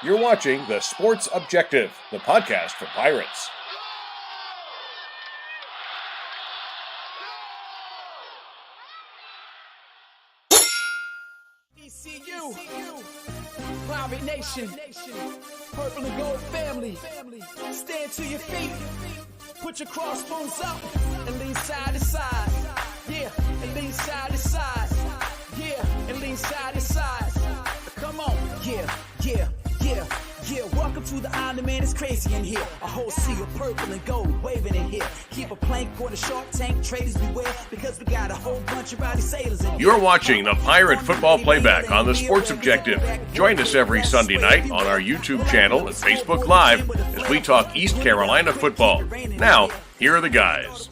You're watching The Sports Objective, the podcast for Pirates. ECU, Pirate Nation, Purple and Gold family, stand to your feet, put your crossbones up, and lean side to side, yeah, and lean side to side, yeah, and lean side to side, come on, yeah, welcome to the island, man, it's crazy in here, a whole sea of purple and gold waving in here, keep a plank on the shark tank, traders beware, because we got a whole bunch of rowdy sailors in here. You're watching the Pirate Football Playback on The Sports Objective. Join us every Sunday night on our YouTube channel and Facebook Live as we talk East Carolina football. Now, here are the guys.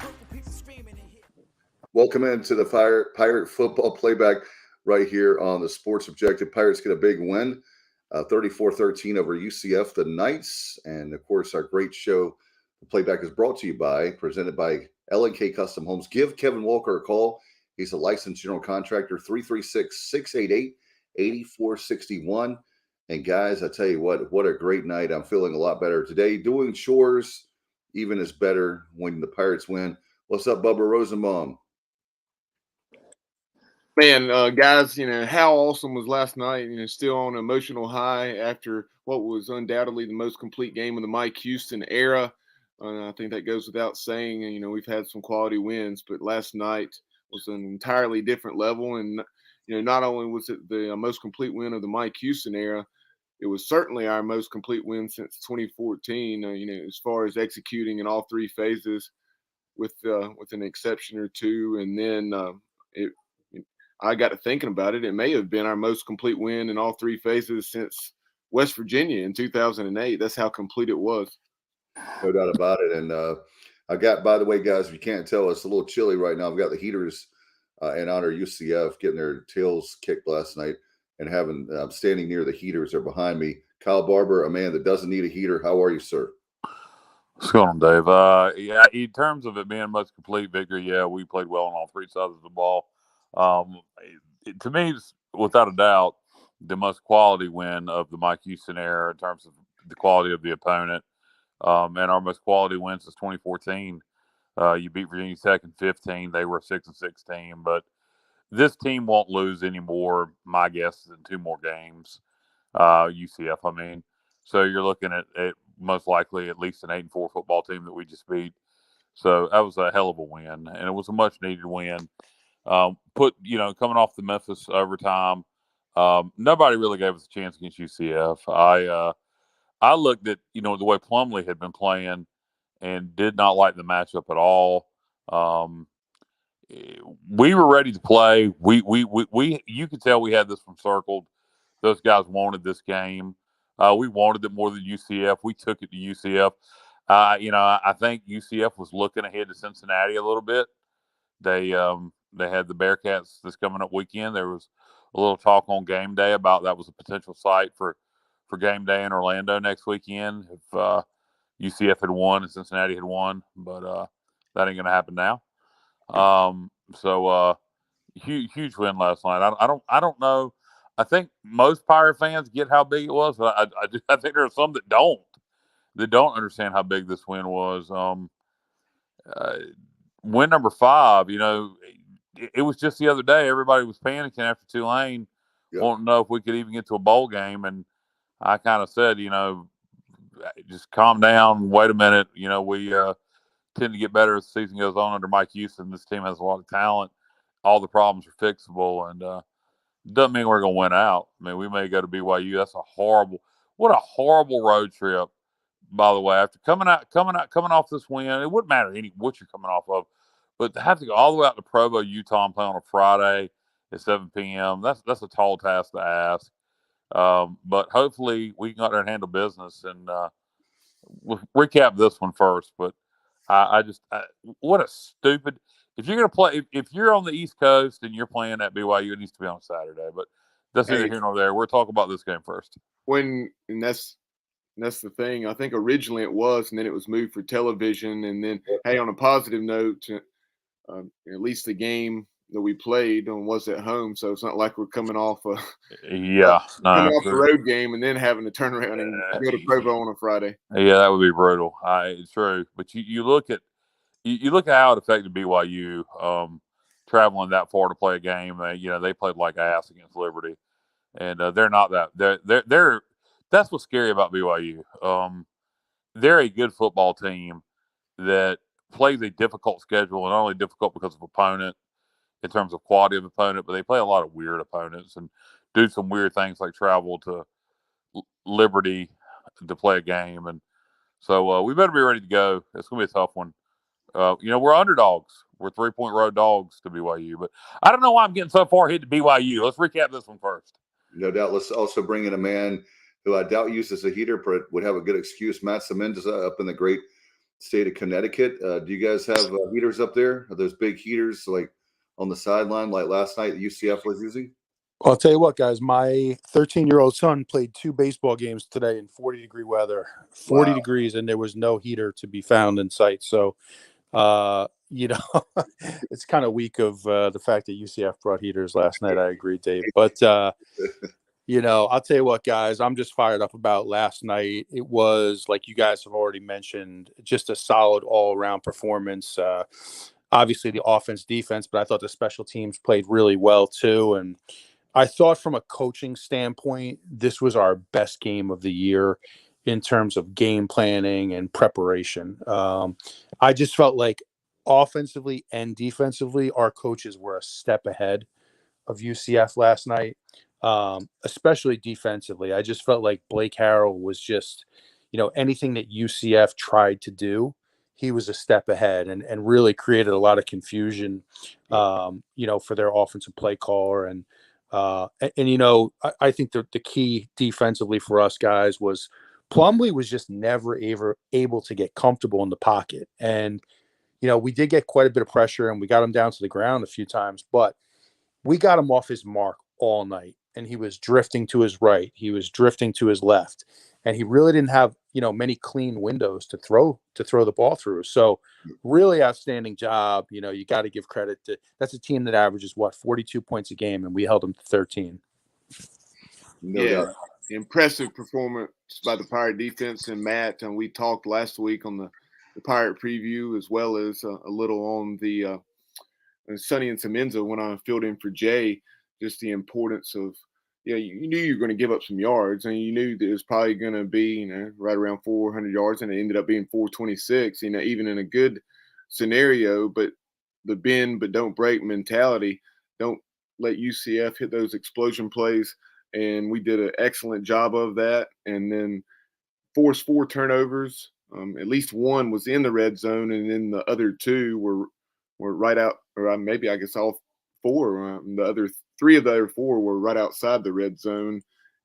Welcome into the Pirate Football Playback right here on The Sports Objective. Pirates get a big win, 34-13 over UCF, the Knights. And, of course, our great show, The Playback, is brought to you presented by L&K Custom Homes. Give Kevin Walker a call. He's a licensed general contractor, 336-688-8461. And, guys, I tell you what a great night. I'm feeling a lot better today. Doing chores even is better when the Pirates win. What's up, Bubba Rosenbaum? Man, guys, how awesome was last night? Still on an emotional high after what was undoubtedly the most complete game of the Mike Houston era. I think that goes without saying. We've had some quality wins, but last night was an entirely different level. And, not only was it the most complete win of the Mike Houston era, it was certainly our most complete win since 2014, as far as executing in all three phases with an exception or two. And then I got to thinking about it. It may have been our most complete win in all three phases since West Virginia in 2008. That's how complete it was. No doubt about it. And I got, by the way, guys, if you can't tell, it's a little chilly right now. I've got the heaters in honor of UCF getting their tails kicked last night and I'm standing near the heaters. They're behind me. Kyle Barber, a man that doesn't need a heater. How are you, sir? What's going on, Dave? Yeah, in terms of it being a most complete victory, yeah, we played well on all three sides of the ball. To me, it's without a doubt the most quality win of the Mike Houston era in terms of the quality of the opponent, and our most quality win since 2014. You beat Virginia Tech in 15; they were a 6-6 team, but this team won't lose anymore. My guess is in two more games. UCF, I mean, so you're looking at most likely at least an 8-4 football team that we just beat. So that was a hell of a win, and it was a much needed win. Coming off the Memphis overtime, nobody really gave us a chance against UCF. I looked at, the way Plumlee had been playing and did not like the matchup at all. We were ready to play. You could tell we had this one circled. Those guys wanted this game. We wanted it more than UCF. We took it to UCF. I think UCF was looking ahead to Cincinnati a little bit. They had the Bearcats this coming up weekend. There was a little talk on game day about that was a potential site for game day in Orlando next weekend if UCF had won and Cincinnati had won, but that ain't going to happen now. Huge win last night. I don't know. I think most Pirate fans get how big it was, but I think there are some that don't understand how big this win was. Win number 5, it was just the other day. Everybody was panicking after Tulane, wanting to know if we could even get to a bowl game. And I kind of said, just calm down, wait a minute. We tend to get better as the season goes on under Mike Houston. This team has a lot of talent. All the problems are fixable, and doesn't mean we're going to win out. I mean, we may go to BYU. That's what a horrible road trip. By the way, after coming off this win, it wouldn't matter what you're coming off of, but to have to go all the way out to Provo, Utah, and play on a Friday at 7 p.m. That's a tall task to ask. But hopefully we can go out there and handle business. And we'll recap this one first. But what a stupid. If you're going to play, if you're on the East Coast and you're playing at BYU, it needs to be on Saturday. But that's neither here nor there. We're talking about this game first. That's the thing. I think originally it was, and then it was moved for television. And then, hey, on a positive note, at least the game, that we played and was at home. So it's not like we're coming off a coming off the road game and then having to turn around and go to Provo on a Friday. Yeah, that would be brutal. It's true. But you look at how it affected BYU traveling that far to play a game. They played like ass against Liberty, and they're not that. They're that's what's scary about BYU. They're a good football team that plays a difficult schedule, and not only difficult because of opponent in terms of quality of opponent, but they play a lot of weird opponents and do some weird things like travel to Liberty to play a game. And so we better be ready to go. It's going to be a tough one. We're underdogs. We're 3-point road dogs to BYU. But I don't know why I'm getting so far hit to BYU. Let's recap this one first. No doubt. Let's also bring in a man who I doubt uses a heater, but would have a good excuse. Matt Semenza up in the great state of Connecticut. Do you guys have heaters up there? Are those big heaters like on the sideline like last night UCF was using? I'll tell you what, guys, my 13-year-old son played 2 baseball games today in 40-degree weather, 40 degrees, and there was no heater to be found in sight. So, it's kind of weak of the fact that UCF brought heaters last night. I agree, Dave. But, I'll tell you what, guys, I'm just fired up about last night. It was, like you guys have already mentioned, just a solid all-around performance. Obviously, the offense, defense, but I thought the special teams played really well, too. And I thought from a coaching standpoint, this was our best game of the year in terms of game planning and preparation. I just felt like offensively and defensively, our coaches were a step ahead of UCF last night, especially defensively. I just felt like Blake Harrell was just, anything that UCF tried to do, he was a step ahead and really created a lot of confusion, for their offensive play caller. And I think the key defensively for us guys was Plumlee was just never ever able to get comfortable in the pocket. And, we did get quite a bit of pressure and we got him down to the ground a few times, but we got him off his mark all night. And he was drifting to his right. He was drifting to his left. And he really didn't have, many clean windows to throw the ball through. So really outstanding job. You got to give credit to, that's a team that averages 42 points a game, and we held them to 13. Impressive performance by the Pirate defense and Matt. And we talked last week on the Pirate preview, as well as a little on the Sonny and Semenza when I filled in for Jay, just the importance of, you knew you were going to give up some yards, and you knew that it was probably going to be, right around 400 yards, and it ended up being 426, even in a good scenario. But the bend but don't break mentality, don't let UCF hit those explosion plays, and we did an excellent job of that. And then forced 4 turnovers. At least one was in the red zone, and then the other 2 were right out, or maybe I guess all 4. The other 3 of the other 4 were right outside the red zone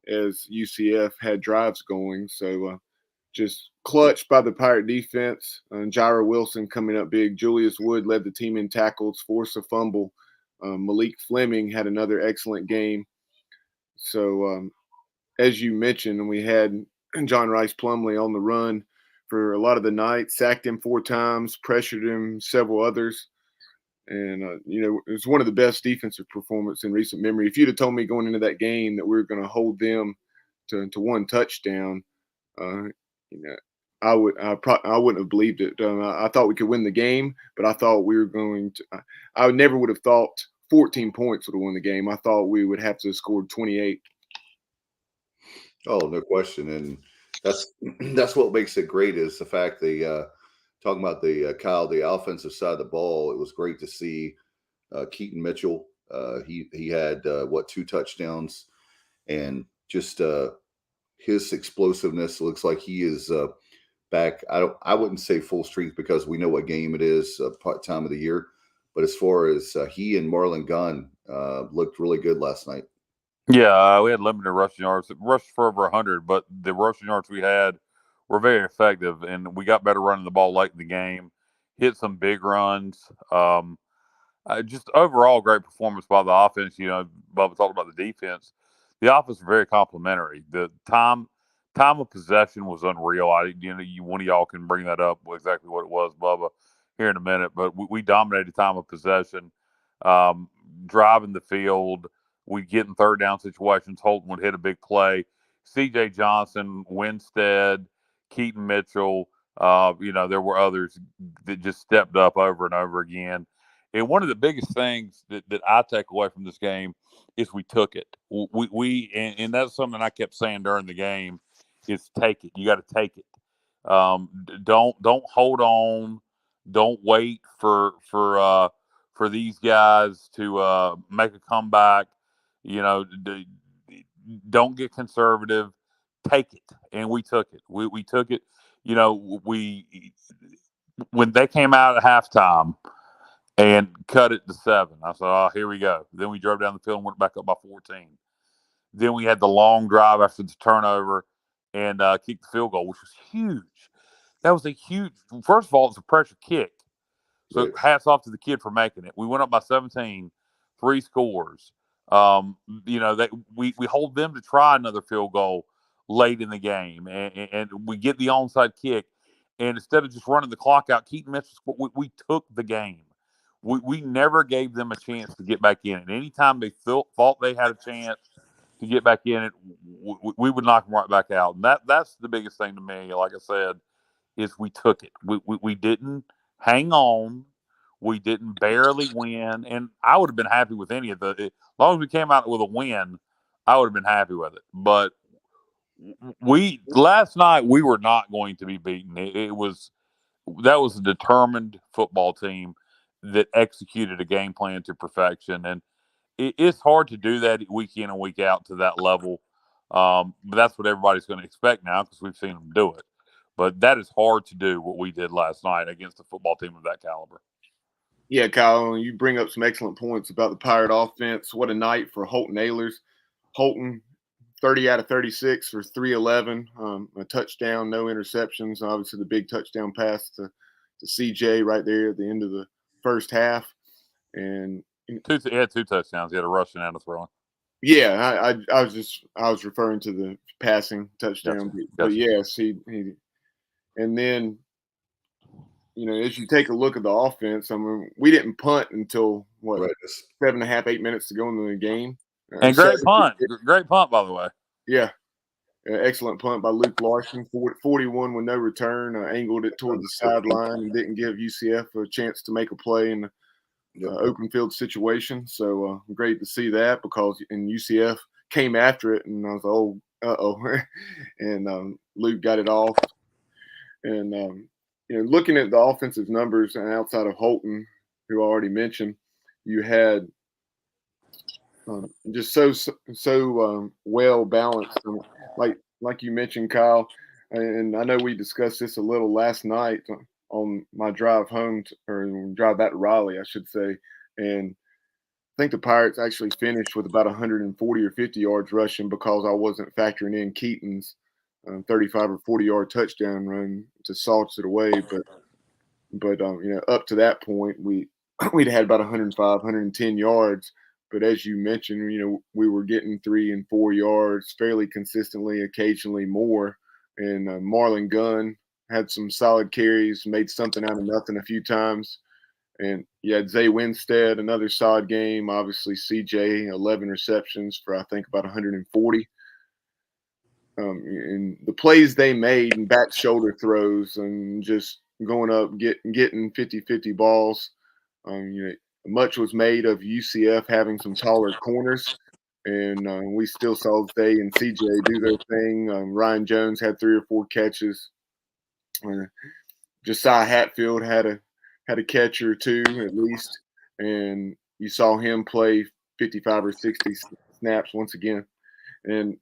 as UCF had drives going. So just clutched by the Pirate defense. Jaira Wilson coming up big. Julius Wood led the team in tackles, forced a fumble. Malik Fleming had another excellent game. So as you mentioned, we had John Rice Plumlee on the run for a lot of the night, sacked him 4 times, pressured him several others. And, it was one of the best defensive performances in recent memory. If you'd have told me going into that game that we were going to hold them to 1 touchdown, I wouldn't have believed it. I thought we could win the game, but I thought we were going to – I never would have thought 14 points would have won the game. I thought we would have to have scored 28. Oh, no question. And that's what makes it great is the fact they talking about the offensive side of the ball. It was great to see Keaton Mitchell. He had 2 touchdowns, and just his explosiveness looks like he is back. I wouldn't say full strength because we know what game it is, time of the year. But as far as he and Marlon Gunn looked really good last night. Yeah, we had limited rushing yards. Rushed for over 100, but the rushing yards we had were very effective, and we got better running the ball late in the game. Hit some big runs. Just overall great performance by the offense. Bubba talked about the defense. The offense was very complimentary. The time of possession was unreal. One of y'all can bring that up exactly what it was, Bubba, here in a minute. But we dominated time of possession. driving the field. We'd get in third down situations. Holton would hit a big play. C.J. Johnson, Winstead, Keaton Mitchell, there were others that just stepped up over and over again. And one of the biggest things that I take away from this game is we took it. And that's something I kept saying during the game is take it. You got to take it. Don't hold on. Don't wait for these guys to make a comeback. Don't get conservative. Take it, and we took it. We took it. When they came out at halftime and cut it to 7, I said, "Oh, here we go." Then we drove down the field and went back up by 14. Then we had the long drive after the turnover and kicked the field goal, which was huge. That was a huge. First of all, it's a pressure kick. So Right. hats off to the kid for making it. We went up by 17, 3 scores. We hold them to try another field goal late in the game, and we get the onside kick. And instead of just running the clock out, Keaton Mitchell, we took the game. We never gave them a chance to get back in it. Anytime they thought they had a chance to get back in it, we would knock them right back out. And that's the biggest thing to me. Like I said, is we took it. We didn't hang on. We didn't barely win. And I would have been happy with any of as long as we came out with a win, I would have been happy with it. But last night we were not going to be beaten. That was a determined football team that executed a game plan to perfection. And it's hard to do that week in and week out to that level. But that's what everybody's going to expect now because we've seen them do it. But that is hard to do what we did last night against a football team of that caliber. Yeah, Kyle, you bring up some excellent points about the Pirate offense. What a night for Holton Ahlers. Holton, 30 out of 36 for 311, a touchdown, no interceptions. Obviously, the big touchdown pass to CJ right there at the end of the first half. And he had 2 touchdowns. He had a rushing and a throwing. Yeah, I was referring to the passing touchdown, Gotcha. But yes, he and then as you take a look at the offense, I mean, we didn't punt until 7.5, 8 minutes to go into the game. And great punt, by the way. Yeah, excellent punt by Luke Larson, 41 with no return, angled it toward the sideline and didn't give UCF a chance to make a play in the open field situation. So great to see that because UCF came after it, and I was like, oh, uh-oh. And Luke got it off. And, looking at the offensive numbers and outside of Holton, who I already mentioned, you had just so well balanced. Like you mentioned, Kyle, and I know we discussed this a little last night on my drive home or drive back to Raleigh, I should say. And I think the Pirates actually finished with about 140 or 50 yards rushing because I wasn't factoring in Keaton's 35 or 40-yard touchdown run to salt it away. But up to that point, we'd had about 105, 110 yards. But as you mentioned, we were getting 3 and 4 yards fairly consistently, occasionally more. And Marlon Gunn had some solid carries, made something out of nothing a few times. And you had Zay Winstead, another solid game. Obviously, CJ, 11 receptions for, I think, about 140. And the plays they made and back shoulder throws and just going up, getting 50-50 balls. Much was made of UCF having some taller corners. And we still saw Zay and CJ do their thing. Ryan Jones had 3 or 4 catches. Josiah Hatfield had a catch or 2 at least, and you saw him play 55 or 60 snaps once again. And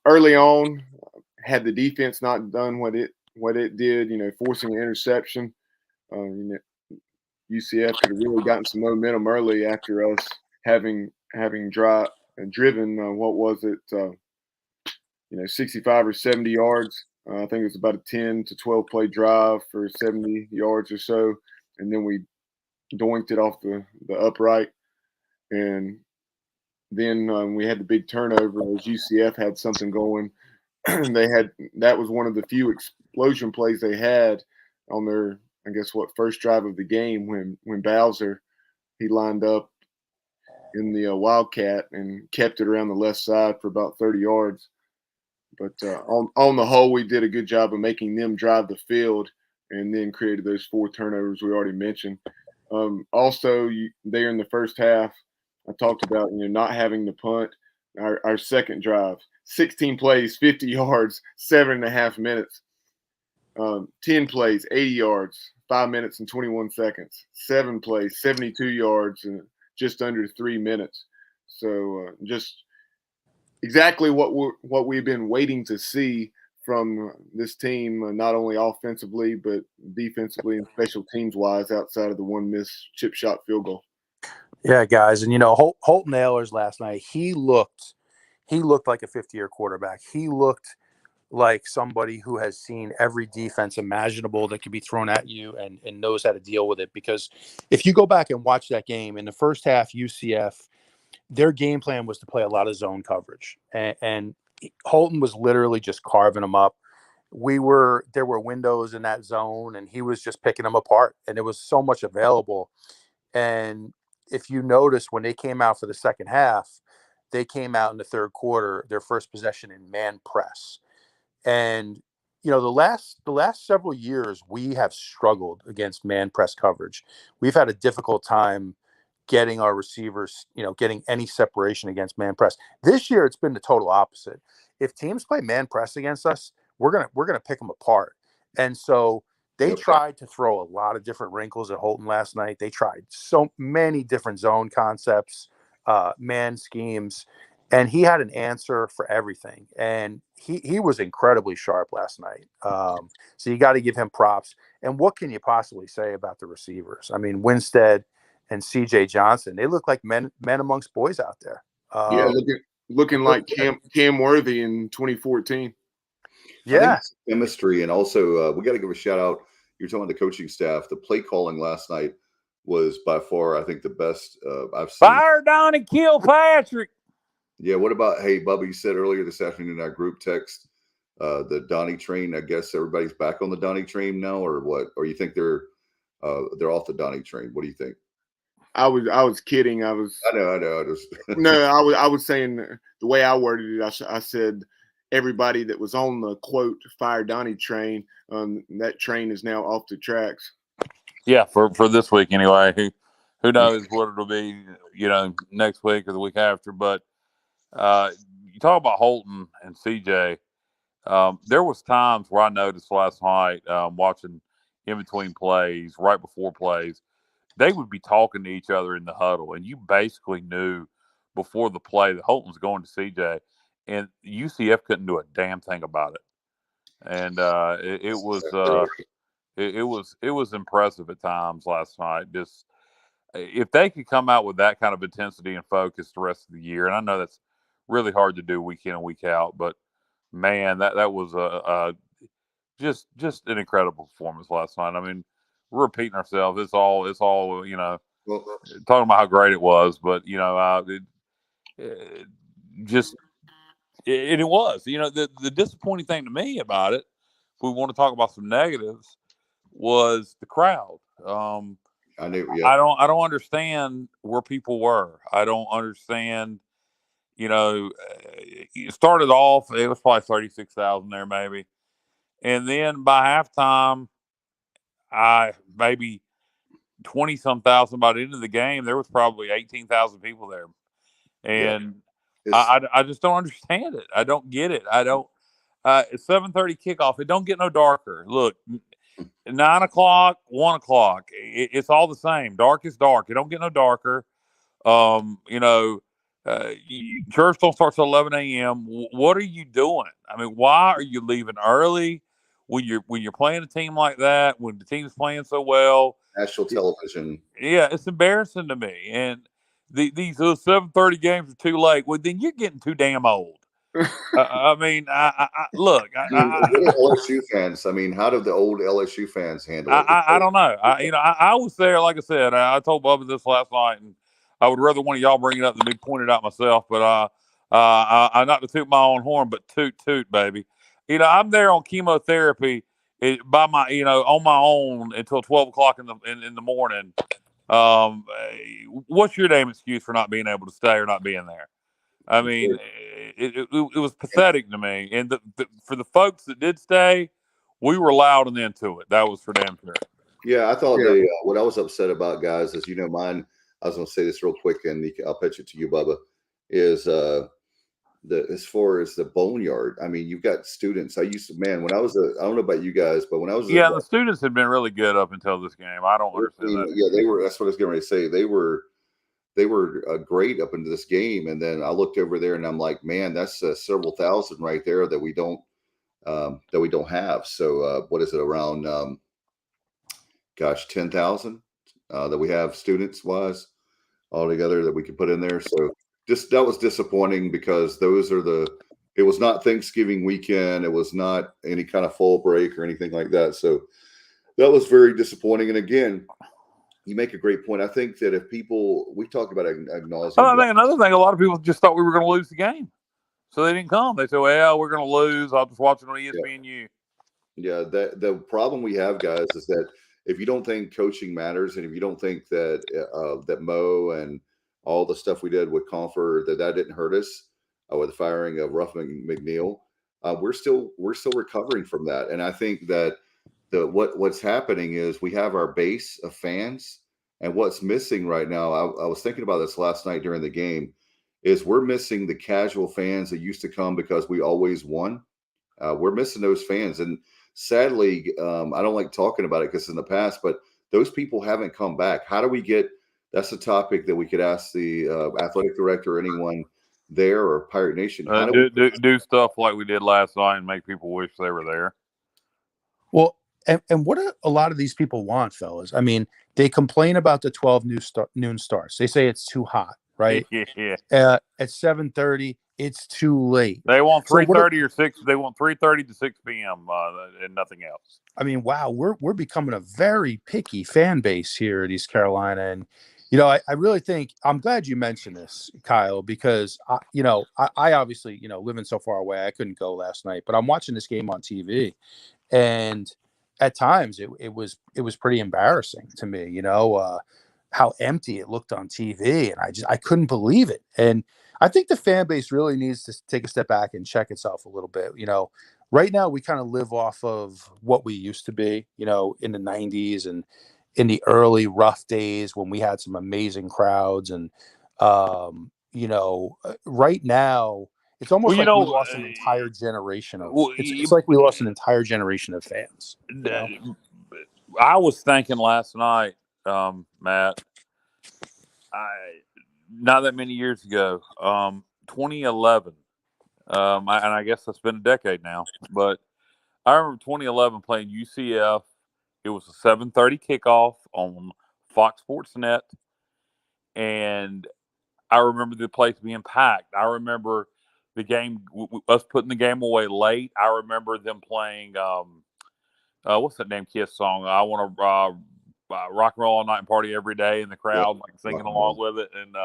early on, had the defense not done what it did, forcing an interception, UCF could have really gotten some momentum early after us having driven what was it, 65 or 70 yards. I think it was about a 10 to 12 play drive for 70 yards or so. And then we doinked it off the upright. And then we had the big turnover as UCF had something going. That was one of the few explosion plays they had on their, I guess, first drive of the game when Bowser, he lined up in the Wildcat and kept it around the left side for about 30 yards. But on the whole, we did a good job of making them drive the field and then created those 4 turnovers we already mentioned. Also, there in the first half, I talked about not having the punt. Our second drive, 16 plays, 50 yards, 7.5 minutes. 10 plays, 80 yards, 5 minutes and 21 seconds. 7 plays, 72 yards, and just under 3 minutes. So just exactly what we've been waiting to see from this team, not only offensively but defensively and special teams wise, outside of the one missed chip shot field goal. Yeah, guys, and Holton Ahlers last night, he looked like a 50-year quarterback. He looked like somebody who has seen every defense imaginable that could be thrown at you and knows how to deal with it. Because if you go back and watch that game in the first half, UCF, their game plan was to play a lot of zone coverage, and Holton was literally just carving them up. There were windows in that zone, and he was just picking them apart, and there was so much available. And if you notice, when they came out for the second half, they came out in the third quarter, their first possession in man press. And the last several years, we have struggled against man press coverage. We've had a difficult time getting our receivers, getting any separation against man press. This year, it's been the total opposite. If teams play man press against us, we're gonna pick them apart. And so they tried to throw a lot of different wrinkles at Holton last night. They tried so many different zone concepts, man schemes, and he had an answer for everything. And he was incredibly sharp last night. So you got to give him props. And what can you possibly say about the receivers? I mean, Winstead and C.J. Johnson, they look like men amongst boys out there. Looking like Cam Worthy in 2014. Yeah, chemistry, and also we got to give a shout out. You're talking about the coaching staff. The play calling last night was by far, I think, the best I've seen. Fire Donnie Kilpatrick. Yeah. What about, hey, Bubba, you said earlier this afternoon in our group text, the Donnie train. I guess everybody's back on the Donnie train now, or what? Or you think they're off the Donnie train? What do you think? I was kidding. I know. No, I was saying the way I worded it. I said everybody that was on the quote Fire Donnie train, that train is now off the tracks. Yeah, for this week anyway. Who knows what it'll be, next week or the week after. But you talk about Holton and CJ. There was times where I noticed last night, watching in between plays, right before plays, they would be talking to each other in the huddle, and you basically knew before the play that Holton was going to CJ, and UCF couldn't do a damn thing about it. And it was impressive at times last night. Just if they could come out with that kind of intensity and focus the rest of the year, and I know that's really hard to do week in and week out, but man, that was just an incredible performance last night. I mean, we're repeating ourselves. It's all talking about how great it was, but it was. The disappointing thing to me about it, if we want to talk about some negatives, was the crowd. I knew. Yeah. I don't understand where people were. I don't understand. It started off, it was probably 36,000 there, maybe. And then by halftime, maybe 20-some thousand by the end of the game, there was probably 18,000 people there. And I just don't understand it. I don't get it. It's 7:30 kickoff. It don't get no darker. Look, 9 o'clock, 1 o'clock, it's all the same. Dark is dark. It don't get no darker. Church don't start till 11 a.m. What are you doing? I mean, why are you leaving early when you're playing a team like that, when the team's playing so well? National television. Yeah, it's embarrassing to me. And these 7:30 games are too late. Well, then you're getting too damn old. I mean, look. LSU fans. I mean, how do the old LSU fans handle it? I don't know. I was there. Like I said, I told Bubba this last night, and I would rather one of y'all bring it up than me point it out myself. But I not to toot my own horn, but toot, baby. I'm there on chemotherapy on my own until 12 o'clock in the morning, What's your damn excuse for not being able to stay or not being there? I mean, it was pathetic to me. And for the folks that did stay, we were loud and into it. That was for damn sure. Yeah, I thought what I was upset about, guys, is mine. I was going to say this real quick, and I'll pitch it to you, Bubba. Is as far as the boneyard. I mean, you've got students. When I was I don't know about you guys, but when I was the students had been really good up until this game. I don't understand that. Yeah, they were. That's what I was getting ready to say. They were great up into this game, and then I looked over there and I'm like, man, that's several thousand right there that we don't have. So what is it, around 10,000 that we have students wise altogether that we could put in there. So that was disappointing, because it was not Thanksgiving weekend, it was not any kind of fall break or anything like that. So that was very disappointing. And again, you make a great point. I think that if we talk about acknowledging. I think another thing, a lot of people just thought we were going to lose the game, so they didn't come. They said, "Well, we're going to lose. I'll just watch it on ESPNU." Yeah, the problem we have, guys, is that if you don't think coaching matters, and if you don't think that that Mo and all the stuff we did with Confer that didn't hurt us with the firing of Ruff McNeil, we're still recovering from that. And I think that what's happening is we have our base of fans, and what's missing right now, I was thinking about this last night during the game, is we're missing the casual fans that used to come because we always won. We're missing those fans, and sadly, I don't like talking about it because in the past, but those people haven't come back. How do we get? That's a topic that we could ask the athletic director or anyone there, or Pirate Nation. Do stuff like we did last night and make people wish they were there. Well, and what a lot of these people want, fellas. I mean, they complain about the 12 noon starts. They say it's too hot, right? Yeah. At 7:30, it's too late. They want 3:30 or 6. They want 3:30 to 6 p.m. And nothing else. I mean, wow, we're becoming a very picky fan base here at East Carolina, and I really think, I'm glad you mentioned this, Kyle, because I obviously living so far away, I couldn't go last night, but I'm watching this game on TV, and at times it was pretty embarrassing to me, how empty it looked on TV, and I couldn't believe it. And I think the fan base really needs to take a step back and check itself a little bit. Right now we kind of live off of what we used to be, in the 90s and in the early rough days when we had some amazing crowds. And, right now it's almost like we lost an entire generation of, it's like we lost an entire generation of fans. I was thinking last night, Matt, not that many years ago, 2011, and I guess that's been a decade now, but I remember 2011 playing UCF. It was a 7:30 kickoff on Fox Sports Net, and I remember the place being packed. I remember the game, us putting the game away late. I remember them playing, what's that damn Kiss song? I want to rock and roll all night and party every day, and the crowd singing along with it. And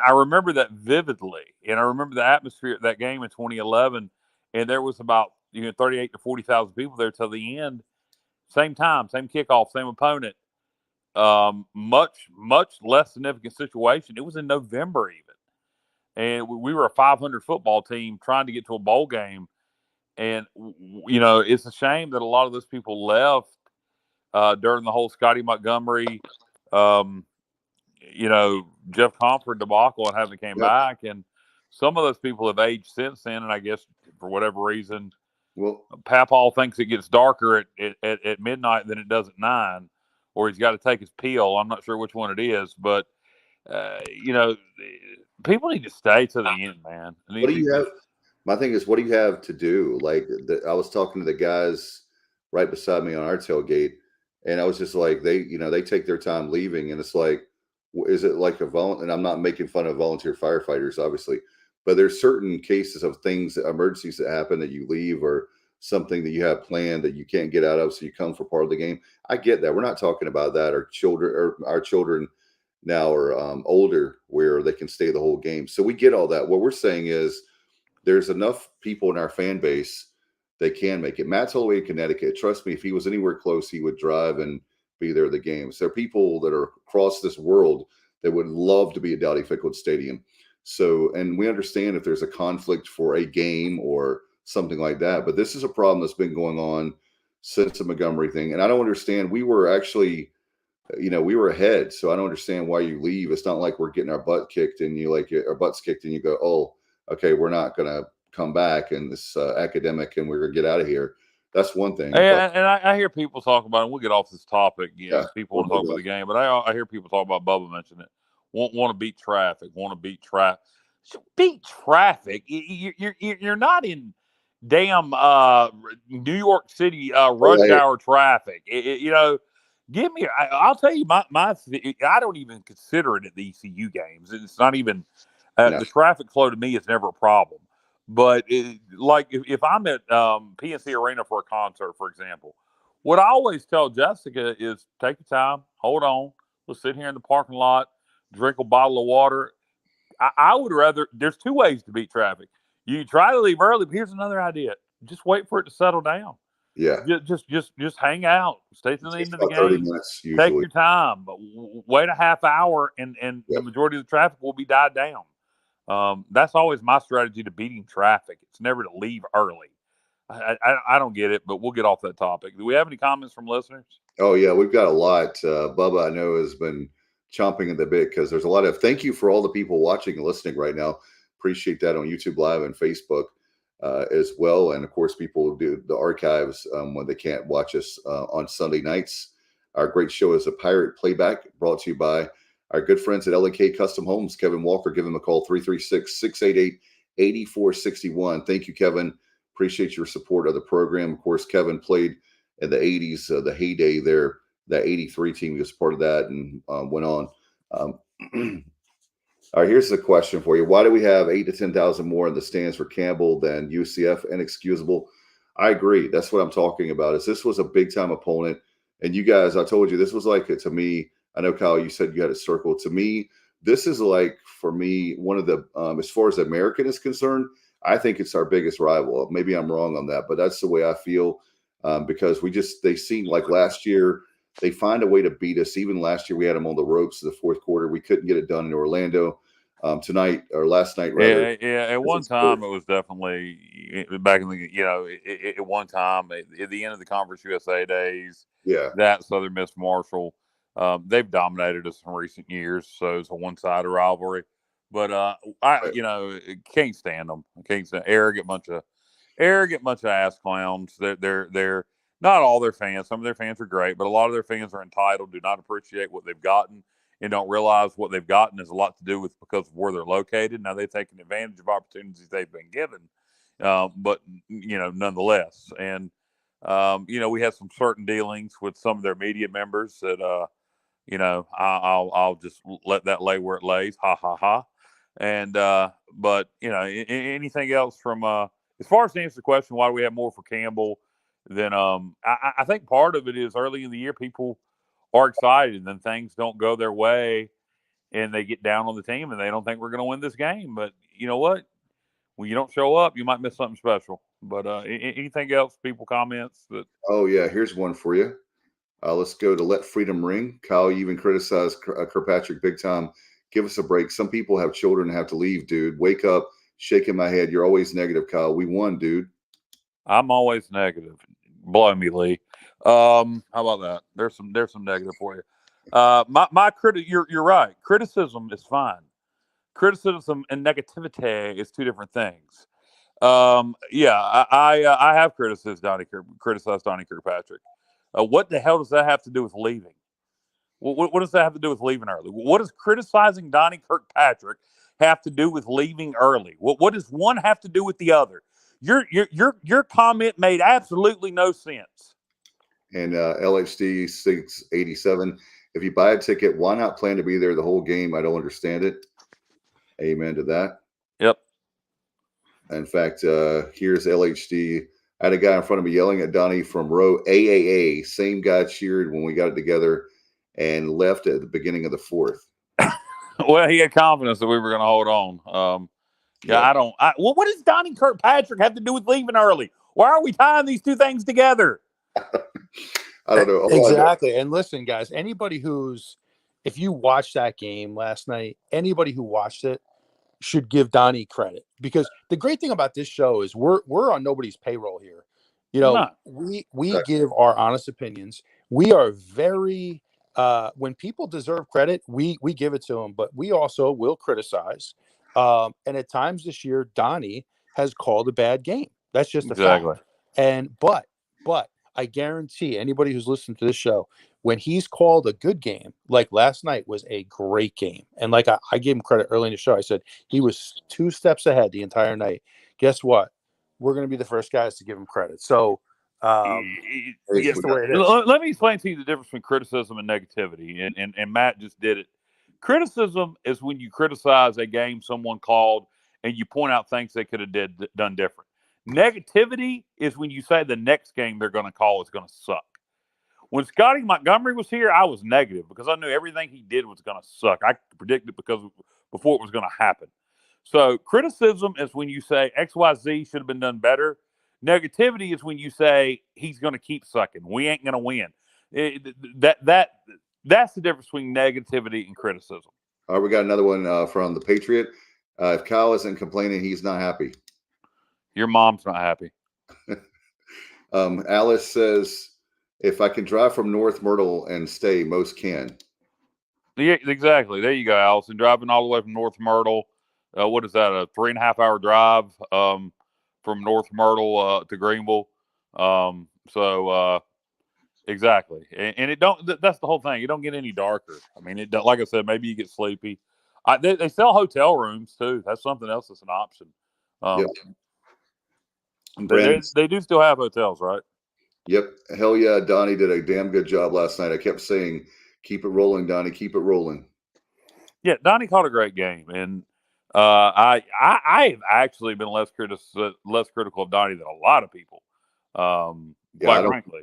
I remember that vividly. And I remember the atmosphere at that game in 2011. And there was about 38 to 40,000 people there till the end. Same time, same kickoff, same opponent. Much less significant situation. It was in November even. And we were a 500 football team trying to get to a bowl game. And, it's a shame that a lot of those people left during the whole Scotty Montgomery, Jeff Comfort debacle and haven't came back. And some of those people have aged since then. And I guess for whatever reason, Papal thinks it gets darker at midnight than it does at 9, or he's got to take his pill. I'm not sure which one it is, but people need to stay to the end, man. What do you have? My thing is, what do you have to do? Like, I was talking to the guys right beside me on our tailgate, and I was just like, they take their time leaving, and it's like, is it like and I'm not making fun of volunteer firefighters, obviously, but there's certain cases of emergencies that happen that you leave, or something that you have planned that you can't get out of, so you come for part of the game. I get that. We're not talking about that. Our children now are older where they can stay the whole game. So we get all that. What we're saying is there's enough people in our fan base that can make it. Matt's all the way in Connecticut. Trust me, if he was anywhere close, he would drive and be there at the games. There are people that are across this world that would love to be at Dowdy Ficklen Stadium. So, and we understand if there's a conflict for a game or something like that, but this is a problem that's been going on since the Montgomery thing. And I don't understand. We were actually, we were ahead. So I don't understand why you leave. It's not like we're getting our butt kicked and our butts kicked and you go, oh, okay, we're not going to come back and this academic and we're going to get out of here. That's one thing. And I hear people talk about it. And we'll get off this topic. People want to talk about the game, but I hear people talk about Bubba mentioning it. Want to beat traffic. Want to beat traffic. Beat traffic. You're not in damn New York City rush hour traffic. Give me. I'll tell you my. I don't even consider it at the ECU games. It's not even the traffic flow to me is never a problem. But if I'm at PNC Arena for a concert, for example, what I always tell Jessica is take your time, hold on, let's sit here in the parking lot, drink a bottle of water. I would rather. There's two ways to beat traffic. You try to leave early, but here's another idea: just wait for it to settle down. Yeah, just hang out, stay to the end of the game. 30 minutes usually. Take your time, but wait a half hour, and the majority of the traffic will be died down. That's always my strategy to beating traffic. It's never to leave early. I don't get it, but we'll get off that topic. Do we have any comments from listeners? Oh yeah, we've got a lot. Bubba, I know, has been chomping at the bit because there's a lot of. Thank you for all the people watching and listening right now. Appreciate that on YouTube Live and Facebook as well, and of course, people do the archives when they can't watch us on Sunday nights. Our great show is a Pirate Playback, brought to you by our good friends at LK Custom Homes. Kevin Walker, give him a call, 336-688-8461. Thank you, Kevin. Appreciate your support of the program. Of course, Kevin played in the 80s, the heyday there. That 83 team, he was part of that and went on. All right, here's the question for you. Why do we have 8,000 to 10,000 more in the stands for Campbell than UCF? Inexcusable. I agree. That's what I'm talking about. Is this was a big-time opponent. And you guys, I told you, this was like, to me, I know, Kyle, you said you had a circle. To me, this is like, for me, one of the, as far as the American is concerned, I think it's our biggest rival. Maybe I'm wrong on that, but that's the way I feel because they seem like last year, they find a way to beat us. Even last year, we had them on the ropes in the fourth quarter. We couldn't get it done in Orlando. Tonight or last night, rather. Yeah. At one time, it was definitely back in the, at one time, at the end of the Conference USA days, that Southern Miss Marshall, they've dominated us in recent years. So it's a one-sided rivalry. But I can't stand them. I can't stand arrogant bunch of ass clowns. They're not all their fans. Some of their fans are great, but a lot of their fans are entitled, do not appreciate what they've gotten, and don't realize what they've gotten has a lot to do with because of where they're located. Now they've taken advantage of opportunities they've been given, but nonetheless. And we had some certain dealings with some of their media members that I'll just let that lay where it lays. Ha ha ha. And but anything else from as far as to answer the question, why do we have more for Campbell than I think part of it is early in the year people are excited and then things don't go their way and they get down on the team and they don't think we're going to win this game. But you know what? When you don't show up, you might miss something special. But anything else, people comments that? Oh yeah, here's one for you. Let's go to Let Freedom Ring. Kyle, you even criticized Kirkpatrick big time. Give us a break. Some people have children and have to leave, dude. Wake up. Shaking my head. You're always negative, Kyle. We won, dude. I'm always negative. Blow me, Lee. How about that? There's some negative for you. You're right. Criticism is fine. Criticism and negativity is two different things. I have criticized Donnie Kirkpatrick. What the hell does that have to do with leaving? What does that have to do with leaving early? What does criticizing Donnie Kirkpatrick have to do with leaving early? What does one have to do with the other? Your comment made absolutely no sense. And LHD 687, if you buy a ticket, why not plan to be there the whole game? I don't understand it. Amen to that. Yep. In fact, here's LHD. I had a guy in front of me yelling at Donnie from row AAA. Same guy cheered when we got it together and left at the beginning of the fourth. Well, he had confidence that we were going to hold on. What does Donnie Kirkpatrick have to do with leaving early? Why are we tying these two things together? I don't know. Exactly. And listen, guys, if you watched that game last night, anybody who watched it should give Donnie credit, because the great thing about this show is we're on nobody's payroll here. No. We give our honest opinions. We are very when people deserve credit, we give it to them, but we also will criticize. And at times this year, Donnie has called a bad game. That's just a fact. And but I guarantee anybody who's listening to this show, when he's called a good game, like last night was a great game. And like I gave him credit early in the show. I said he was 2 steps ahead the entire night. Guess what? We're going to be the first guys to give him credit. So yes, the way it is. Let me explain to you the difference between criticism and negativity. And Matt just did it. Criticism is when you criticize a game someone called and you point out things they could have done different. Negativity is when you say the next game they're going to call is going to suck. When Scotty Montgomery was here, I was negative because I knew everything he did was going to suck. I predicted before it was going to happen. So criticism is when you say XYZ should have been done better. Negativity is when you say he's going to keep sucking. We ain't going to win. That's the difference between negativity and criticism. All right, we got another one from the Patriot. If Kyle isn't complaining, he's not happy. Your mom's not happy. Alice says, if I can drive from North Myrtle and stay, most can. Yeah, exactly. There you go, Allison. Driving all the way from North Myrtle. What is that? A 3.5-hour drive from North Myrtle to Greenville. Exactly. And it don't. That's the whole thing. It don't get any darker. I mean, it don't, like I said, maybe you get sleepy. They sell hotel rooms too. That's something else that's an option. Yep. They do still have hotels, right? Yep. Hell yeah. Donnie did a damn good job last night. I kept saying, keep it rolling, Donnie. Keep it rolling. Yeah, Donnie caught a great game. And I've actually been less critical of Donnie than a lot of people. Quite frankly.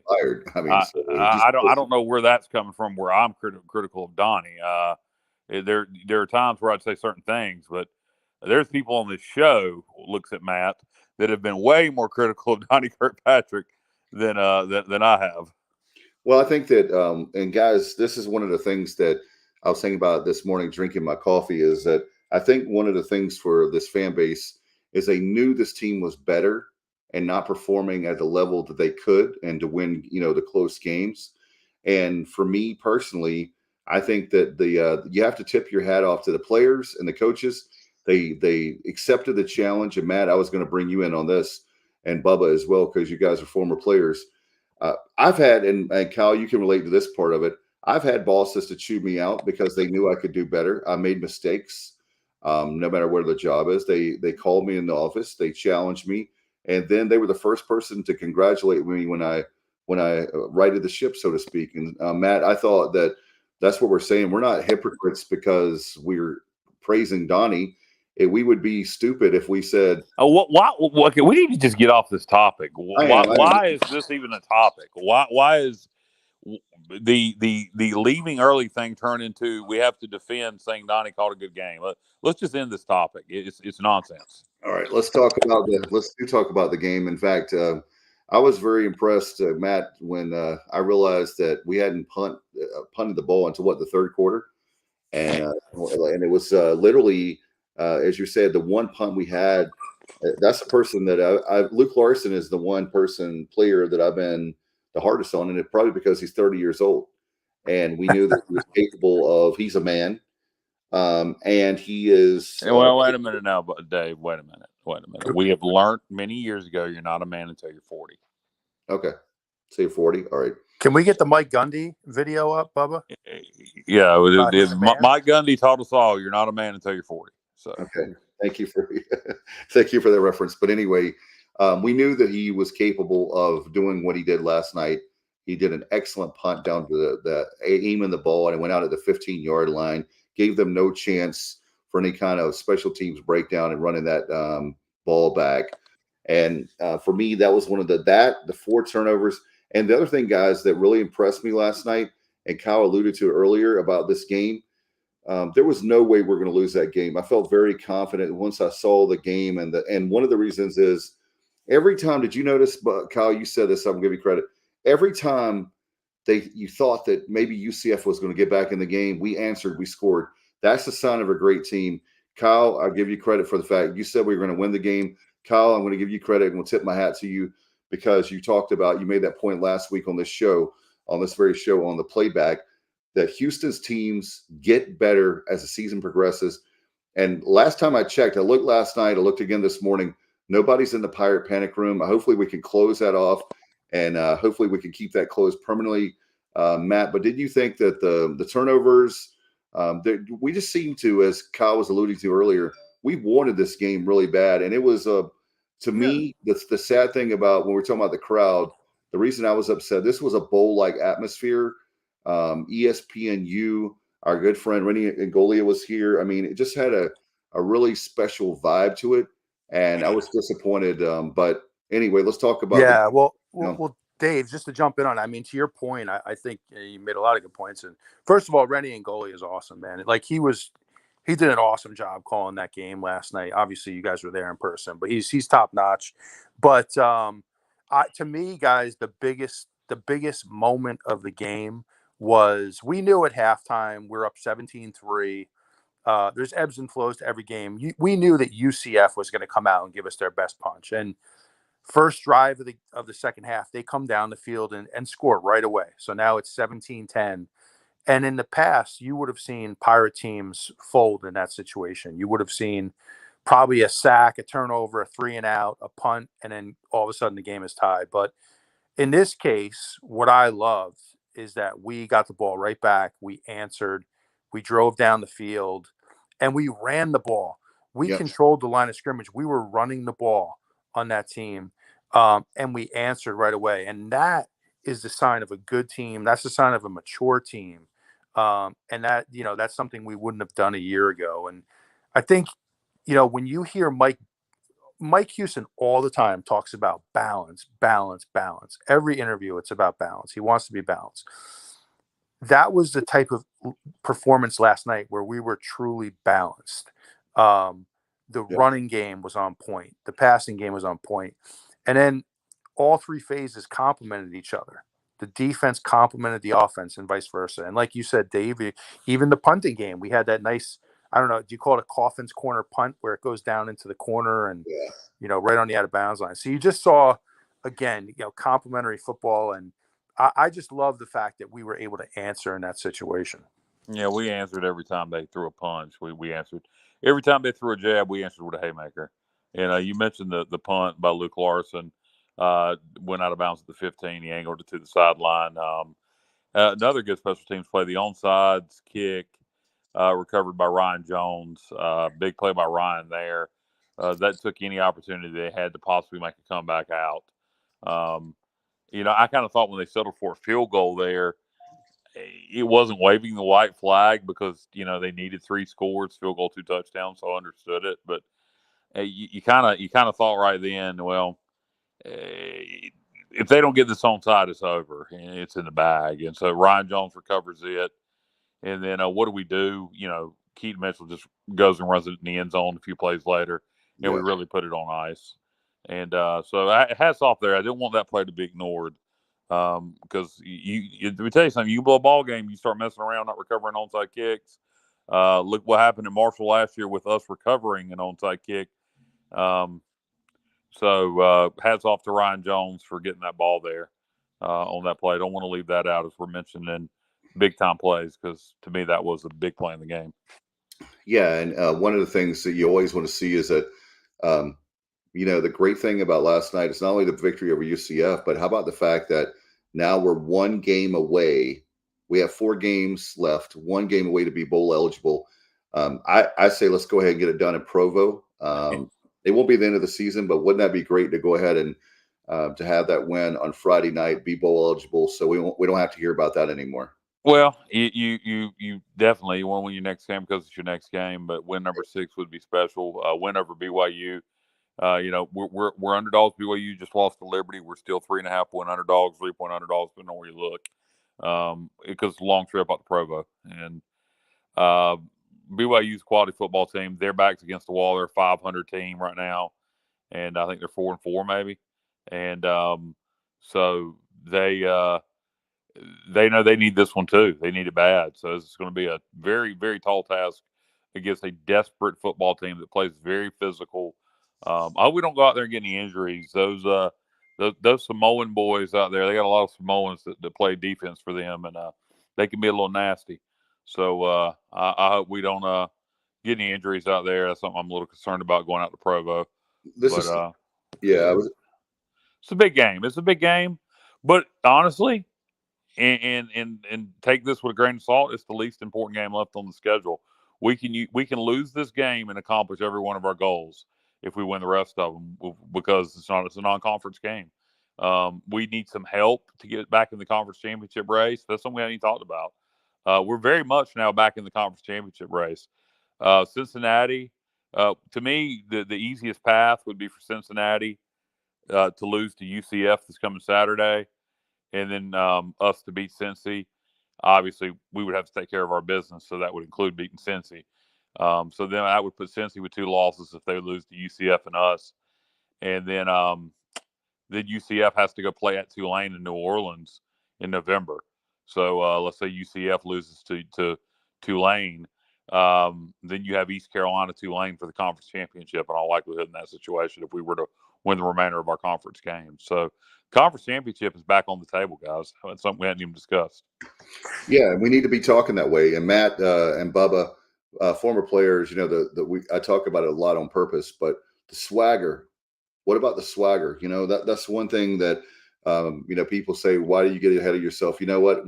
I don't know where that's coming from, where I'm critical of Donnie. There are times where I'd say certain things, but there's people on this show who looks at Matt that have been way more critical of Donnie Kirkpatrick than I have. Well, I think that, and guys, this is one of the things that I was thinking about this morning drinking my coffee, is that I think one of the things for this fan base is they knew this team was better and not performing at the level that they could, and to win, the close games. And for me personally, I think that you have to tip your hat off to the players and the coaches. They accepted the challenge. And Matt, I was going to bring you in on this, and Bubba as well, because you guys are former players. I've had, and Kyle, you can relate to this part of it. I've had bosses to chew me out because they knew I could do better. I made mistakes, no matter where the job is. They called me in the office. They challenged me. And then they were the first person to congratulate me when I righted the ship, so to speak. And Matt, I thought that's what we're saying. We're not hypocrites because we're praising Donnie. We would be stupid if we said, okay, we need to just get off this topic. Why is this even a topic? Why is the leaving early thing turn into we have to defend saying Donnie called a good game? Let's just end this topic. It's nonsense. All right, let's talk about the game. In fact, I was very impressed, Matt, when I realized that we hadn't punted the ball until the third quarter, and it was literally, as you said, the one punt we had. That's the person that Luke Larson is the one player that I've been the hardest on, and it's probably because he's 30 years old, and we knew that he was capable of. He's a man. And he is. Well, wait a minute now, but Dave. Wait a minute. We have learned many years ago you're not a man until you're 40. Okay, so you're 40. All right. Can we get the Mike Gundy video up, Bubba? Yeah, Mike Gundy taught us all you're not a man until you're 40. So okay, thank you for that reference. But anyway, we knew that he was capable of doing what he did last night. He did an excellent punt down to the aiming the ball, and it went out at the 15-yard line. Gave them no chance for any kind of special teams breakdown and running that ball back. And for me, that was one of the 4 turnovers. And the other thing, guys, that really impressed me last night, and Kyle alluded to earlier about this game, there was no way we're going to lose that game. I felt very confident once I saw the game. And one of the reasons is every time, did you notice, Kyle, you said this, I'm going to give you credit. Every time you thought that maybe UCF was going to get back in the game. We answered, we scored. That's the sign of a great team. Kyle, I'll give you credit for the fact you said we were going to win the game. Kyle, I'm going to give you credit and we'll tip my hat to you because you made that point last week on this very show on the Playback, that Houston's teams get better as the season progresses. And last time I checked, I looked last night, I looked again this morning, nobody's in the Pirate Panic room. Hopefully we can close that off and hopefully we can keep that closed permanently, Matt. But did you think that the turnovers, we just seemed to, as Kyle was alluding to earlier, we wanted this game really bad. And it was, to me, the sad thing about when we're talking about the crowd, the reason I was upset, this was a bowl-like atmosphere. ESPNU, our good friend Rennie Angolia was here. I mean, it just had a really special vibe to it. And I was disappointed. But anyway, let's talk about well, Dave, just to jump in on, I mean, to your point, I think you made a lot of good points. And first of all, Rennie Angolia is awesome, man. Like he did an awesome job calling that game last night. Obviously, you guys were there in person, but he's top notch. But to me, guys, the biggest moment of the game was we knew at halftime we're up 17-3. There's ebbs and flows to every game. We knew that UCF was going to come out and give us their best punch. And first drive of the second half, they come down the field and score right away. So now it's 17-10. And in the past, you would have seen Pirate teams fold in that situation. You would have seen probably a sack, a turnover, a 3-and-out, a punt, and then all of a sudden the game is tied. But in this case, what I loved is that we got the ball right back. We answered. We drove down the field, and we ran the ball. We controlled the line of scrimmage. We were running the ball on that team, and we answered right away. And that is the sign of a good team. That's the sign of a mature team. And that, that's something we wouldn't have done a year ago. And I think, when you hear Mike Houston all the time talks about balance. Every interview, it's about balance. He wants to be balanced. That was the type of performance last night where we were truly balanced. The running game was on point. The passing game was on point. And then all three phases complemented each other. The defense complemented the offense and vice versa. And like you said, Dave, even the punting game, we had that nice, I don't know, do you call it a Coffin's corner punt where it goes down into the corner and, right on the out of bounds line. So you just saw, again, complementary football. And I just love the fact that we were able to answer in that situation. Yeah, we answered every time they threw a punch. We answered. Every time they threw a jab, we answered with a haymaker. And you mentioned the punt by Luke Larson. Went out of bounds at the 15. He angled it to the sideline. Another good special teams play, the onside kick, recovered by Ryan Jones. Big play by Ryan there. That took any opportunity they had to possibly make a comeback out. I kind of thought when they settled for a field goal there, it wasn't waving the white flag because, they needed 3 scores, field goal, 2 touchdowns, so I understood it. But you kind of thought right then, well, if they don't get this onside, it's over. It's in the bag. And so Ryan Jones recovers it. And then what do we do? Keaton Mitchell just goes and runs it in the end zone a few plays later, and we really put it on ice. And so hats off there. I didn't want that play to be ignored because let me tell you something. You blow a ball game, you start messing around, not recovering onside kicks. Look what happened in Marshall last year with us recovering an onside kick. So hats off to Ryan Jones for getting that ball there on that play. Don't want to leave that out as we're mentioning big-time plays because, to me, that was a big play in the game. Yeah, and one of the things that you always want to see is that, the great thing about last night is not only the victory over UCF, but how about the fact that now we're 1 game away. We have 4 games left, 1 game away to be bowl eligible. I say let's go ahead and get it done in Provo. It won't be the end of the season, but wouldn't that be great to go ahead and to have that win on Friday night, be bowl eligible, so we don't have to hear about that anymore. Well, you definitely want to win your next game because it's your next game, but win number 6 would be special. Win over BYU. We're underdogs. BYU just lost to Liberty. We're still 3.5-point underdogs, 3-point underdogs, depending on where you look. Because it's a long trip out to Provo. And BYU's a quality football team. Their back's against the wall. They're a 500 team right now. And I think they're 4-4 maybe. And so they they know they need this one too. They need it bad. So it's going to be a very, very tall task against a desperate football team that plays very physical. I hope we don't go out there and get any injuries. Those Samoan boys out there, they got a lot of Samoans that play defense for them, and they can be a little nasty. So I hope we don't get any injuries out there. That's something I'm a little concerned about going out to Provo. It's a big game. It's a big game, but honestly, and take this with a grain of salt, it's the least important game left on the schedule. We can lose this game and accomplish every one of our goals if we win the rest of them, because it's a non-conference game. We need some help to get back in the conference championship race. That's something we haven't even talked about. We're very much now back in the conference championship race. Cincinnati, to me, the easiest path would be for Cincinnati to lose to UCF this coming Saturday, and then us to beat Cincy. Obviously, we would have to take care of our business, so that would include beating Cincy. So then I would put Cincy with 2 losses if they lose to UCF and us. And then UCF has to go play at Tulane in New Orleans in November. So let's say UCF loses to Tulane. Then you have East Carolina, Tulane for the conference championship in all likelihood in that situation if we were to win the remainder of our conference games. So conference championship is back on the table, guys. That's something we hadn't even discussed. Yeah, we need to be talking that way. And Matt and Bubba, former players, I talk about it a lot on purpose, but the swagger. What about the swagger? That's one thing that people say, why do you get ahead of yourself? You know what?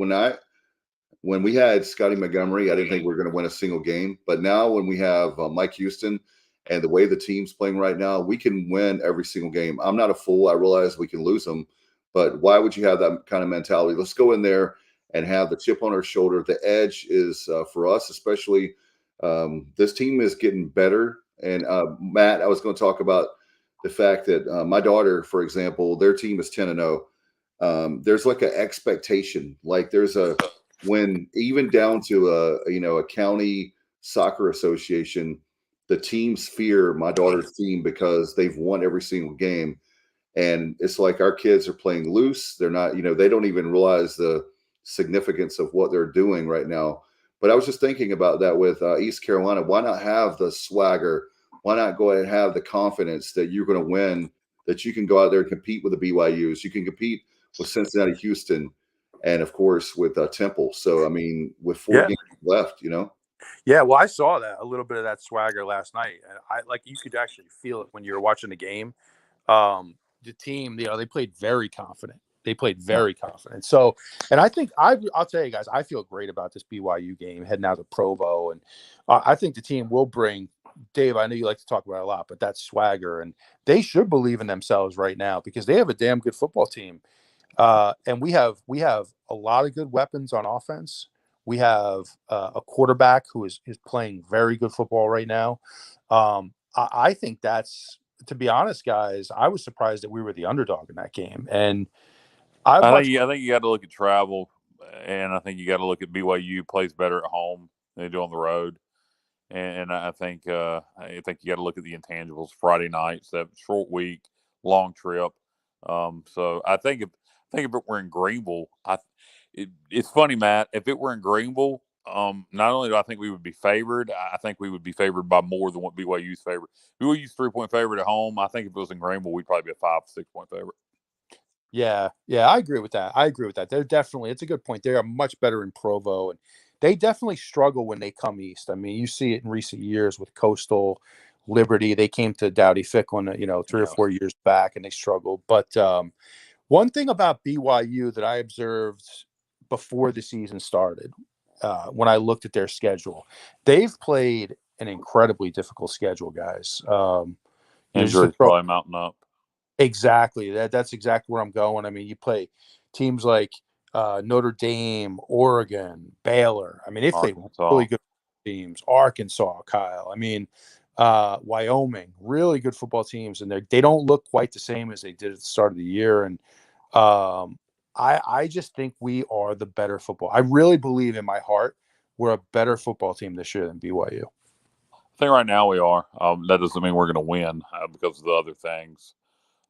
When we had Scotty Montgomery, I didn't think we were going to win a single game. But now when we have Mike Houston and the way the team's playing right now, we can win every single game. I'm not a fool. I realize we can lose them. But why would you have that kind of mentality? Let's go in there and have the chip on our shoulder. The edge is for us, especially this team is getting better. And Matt, I was going to talk about the fact that my daughter, for example, their team is 10-0. There's like an expectation, like there's when even down to a county soccer association, the teams fear my daughter's team because they've won every single game. And it's like our kids are playing loose. They're not, they don't even realize the significance of what they're doing right now. But I was just thinking about that with East Carolina. Why not have the swagger? Why not go ahead and have the confidence that you're going to win, that you can go out there and compete with the BYUs? You can compete with Cincinnati, Houston, and, of course, with Temple. So, I mean, with 4 games left, Yeah, well, I saw that, a little bit of that swagger last night. And you could actually feel it when you were watching the game. The team, they played very confident. They played very confident. So, and I think I'll tell you guys, I feel great about this BYU game heading out to Provo. And I think the team will bring, Dave, I know you like to talk about it a lot, but that swagger, and they should believe in themselves right now because they have a damn good football team. And we have a lot of good weapons on offense. We have a quarterback who is playing very good football right now. I think that's, to be honest, guys, I was surprised that we were the underdog in that game. And I think you got to look at travel, and I think you got to look at BYU plays better at home than they do on the road. And I think you got to look at the intangibles. Friday nights, that short week, long trip. So I think if it were in Greenville, it's funny, Matt. If it were in Greenville, not only do I think we would be favored, I think we would be favored by more than what BYU's favored. BYU's 3-point favorite at home. I think if it was in Greenville, we'd probably be a 5-6 point favorite. Yeah, I agree with that. They're definitely, it's a good point. They are much better in Provo, and they definitely struggle when they come east. I mean, you see it in recent years with Coastal, Liberty. They came to Dowdy Ficklen, 3 or 4 years back, and they struggled. But one thing about BYU that I observed before the season started, when I looked at their schedule, they've played an incredibly difficult schedule, guys. Injuries probably mounting up. Exactly. That's exactly where I'm going. I mean, you play teams like Notre Dame, Oregon, Baylor. I mean, they play really good teams. Arkansas, Kyle. I mean, Wyoming, really good football teams, and they don't look quite the same as they did at the start of the year. And I just think we are the better football. I really believe in my heart we're a better football team this year than BYU. I think right now we are. That doesn't mean we're going to win because of the other things.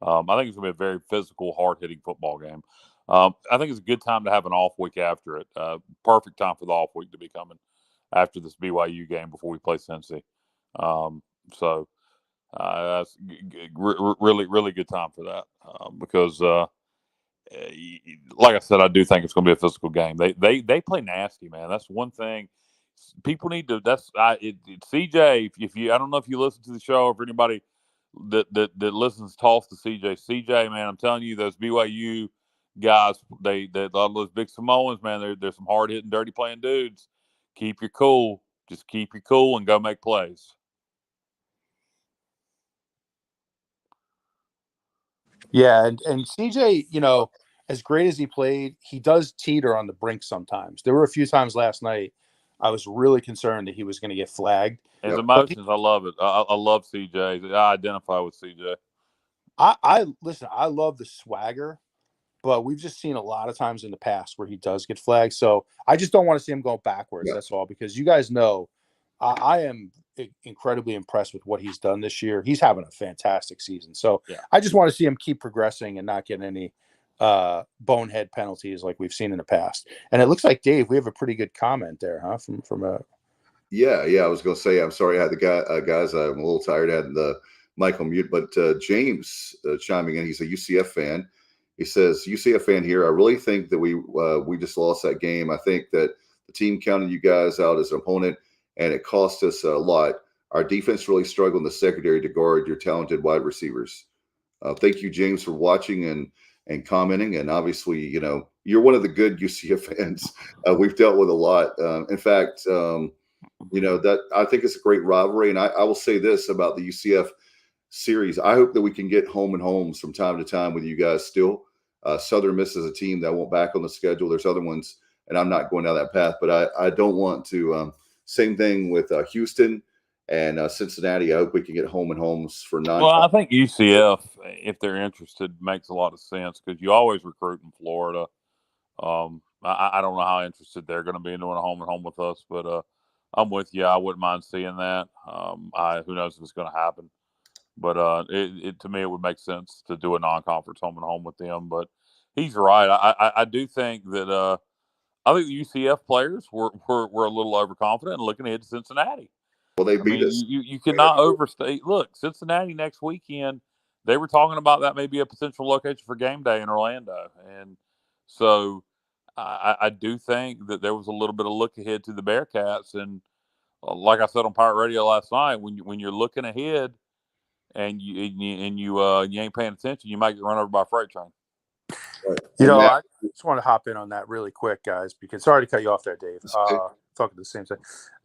I think it's going to be a very physical, hard-hitting football game. I think it's a good time to have an off week after it. Perfect time for the off week to be coming after this BYU game before we play Cincy. So that's really, really good time for that because, like I said, I do think it's going to be a physical game. They play nasty, man. That's one thing people need to. CJ. If you, I don't know if you listen to the show, or if anybody that listens talks to CJ, man, I'm telling you, those BYU guys, those big Samoans, man, they're some hard hitting, dirty playing dudes. Keep your cool. Just keep your cool and go make plays. Yeah, and CJ, as great as he played, he does teeter on the brink sometimes. There were a few times last night I was really concerned that he was going to get flagged. His emotions, I love it. I love CJ. I identify with CJ. I listen, I love the swagger, but we've just seen a lot of times in the past where he does get flagged. So I just don't want to see him go backwards. Yeah. That's all, because you guys know I am incredibly impressed with what he's done this year. He's having a fantastic season. So yeah. I just want to see him keep progressing and not getting any bonehead penalties like we've seen in the past. And it looks like, Dave, we have a pretty good comment there, huh? From a Yeah. I was going to say, I'm sorry I had the guys. I'm a little tired. I had the mic on mute, but James chiming in. He's a UCF fan. He says, UCF fan here. I really think that we just lost that game. I think that the team counted you guys out as an opponent, and it cost us a lot. Our defense really struggled in the secondary to guard your talented wide receivers. Thank you, James, for watching and commenting. And obviously, you're one of the good UCF fans. We've dealt with a lot. In fact, that I think it's a great rivalry. And I will say this about the UCF series. I hope that we can get home and homes from time to time with you guys still. Southern Miss is a team that won't back on the schedule. There's other ones, and I'm not going down that path, but I don't want to. Same thing with Houston and Cincinnati. I hope we can get home and homes for non. Well, I think UCF, if they're interested, makes a lot of sense because you always recruit in Florida. I don't know how interested they're going to be in doing a home and home with us, but I'm with you. I wouldn't mind seeing that. Who knows if it's going to happen. But to me, it would make sense to do a non-conference home and home with them. But he's right. I do think that I think the UCF players were a little overconfident and looking ahead to Cincinnati. Well, they beat us. You cannot overstate. Look, Cincinnati next weekend, they were talking about that may be a potential location for game day in Orlando. And so I do think that there was a little bit of look ahead to the Bearcats. And like I said on Pirate Radio last night, when you're looking ahead, and you ain't paying attention, you might get run over by a freight train. I just want to hop in on that really quick, guys, because sorry to cut you off there, Dave. Talking the same thing.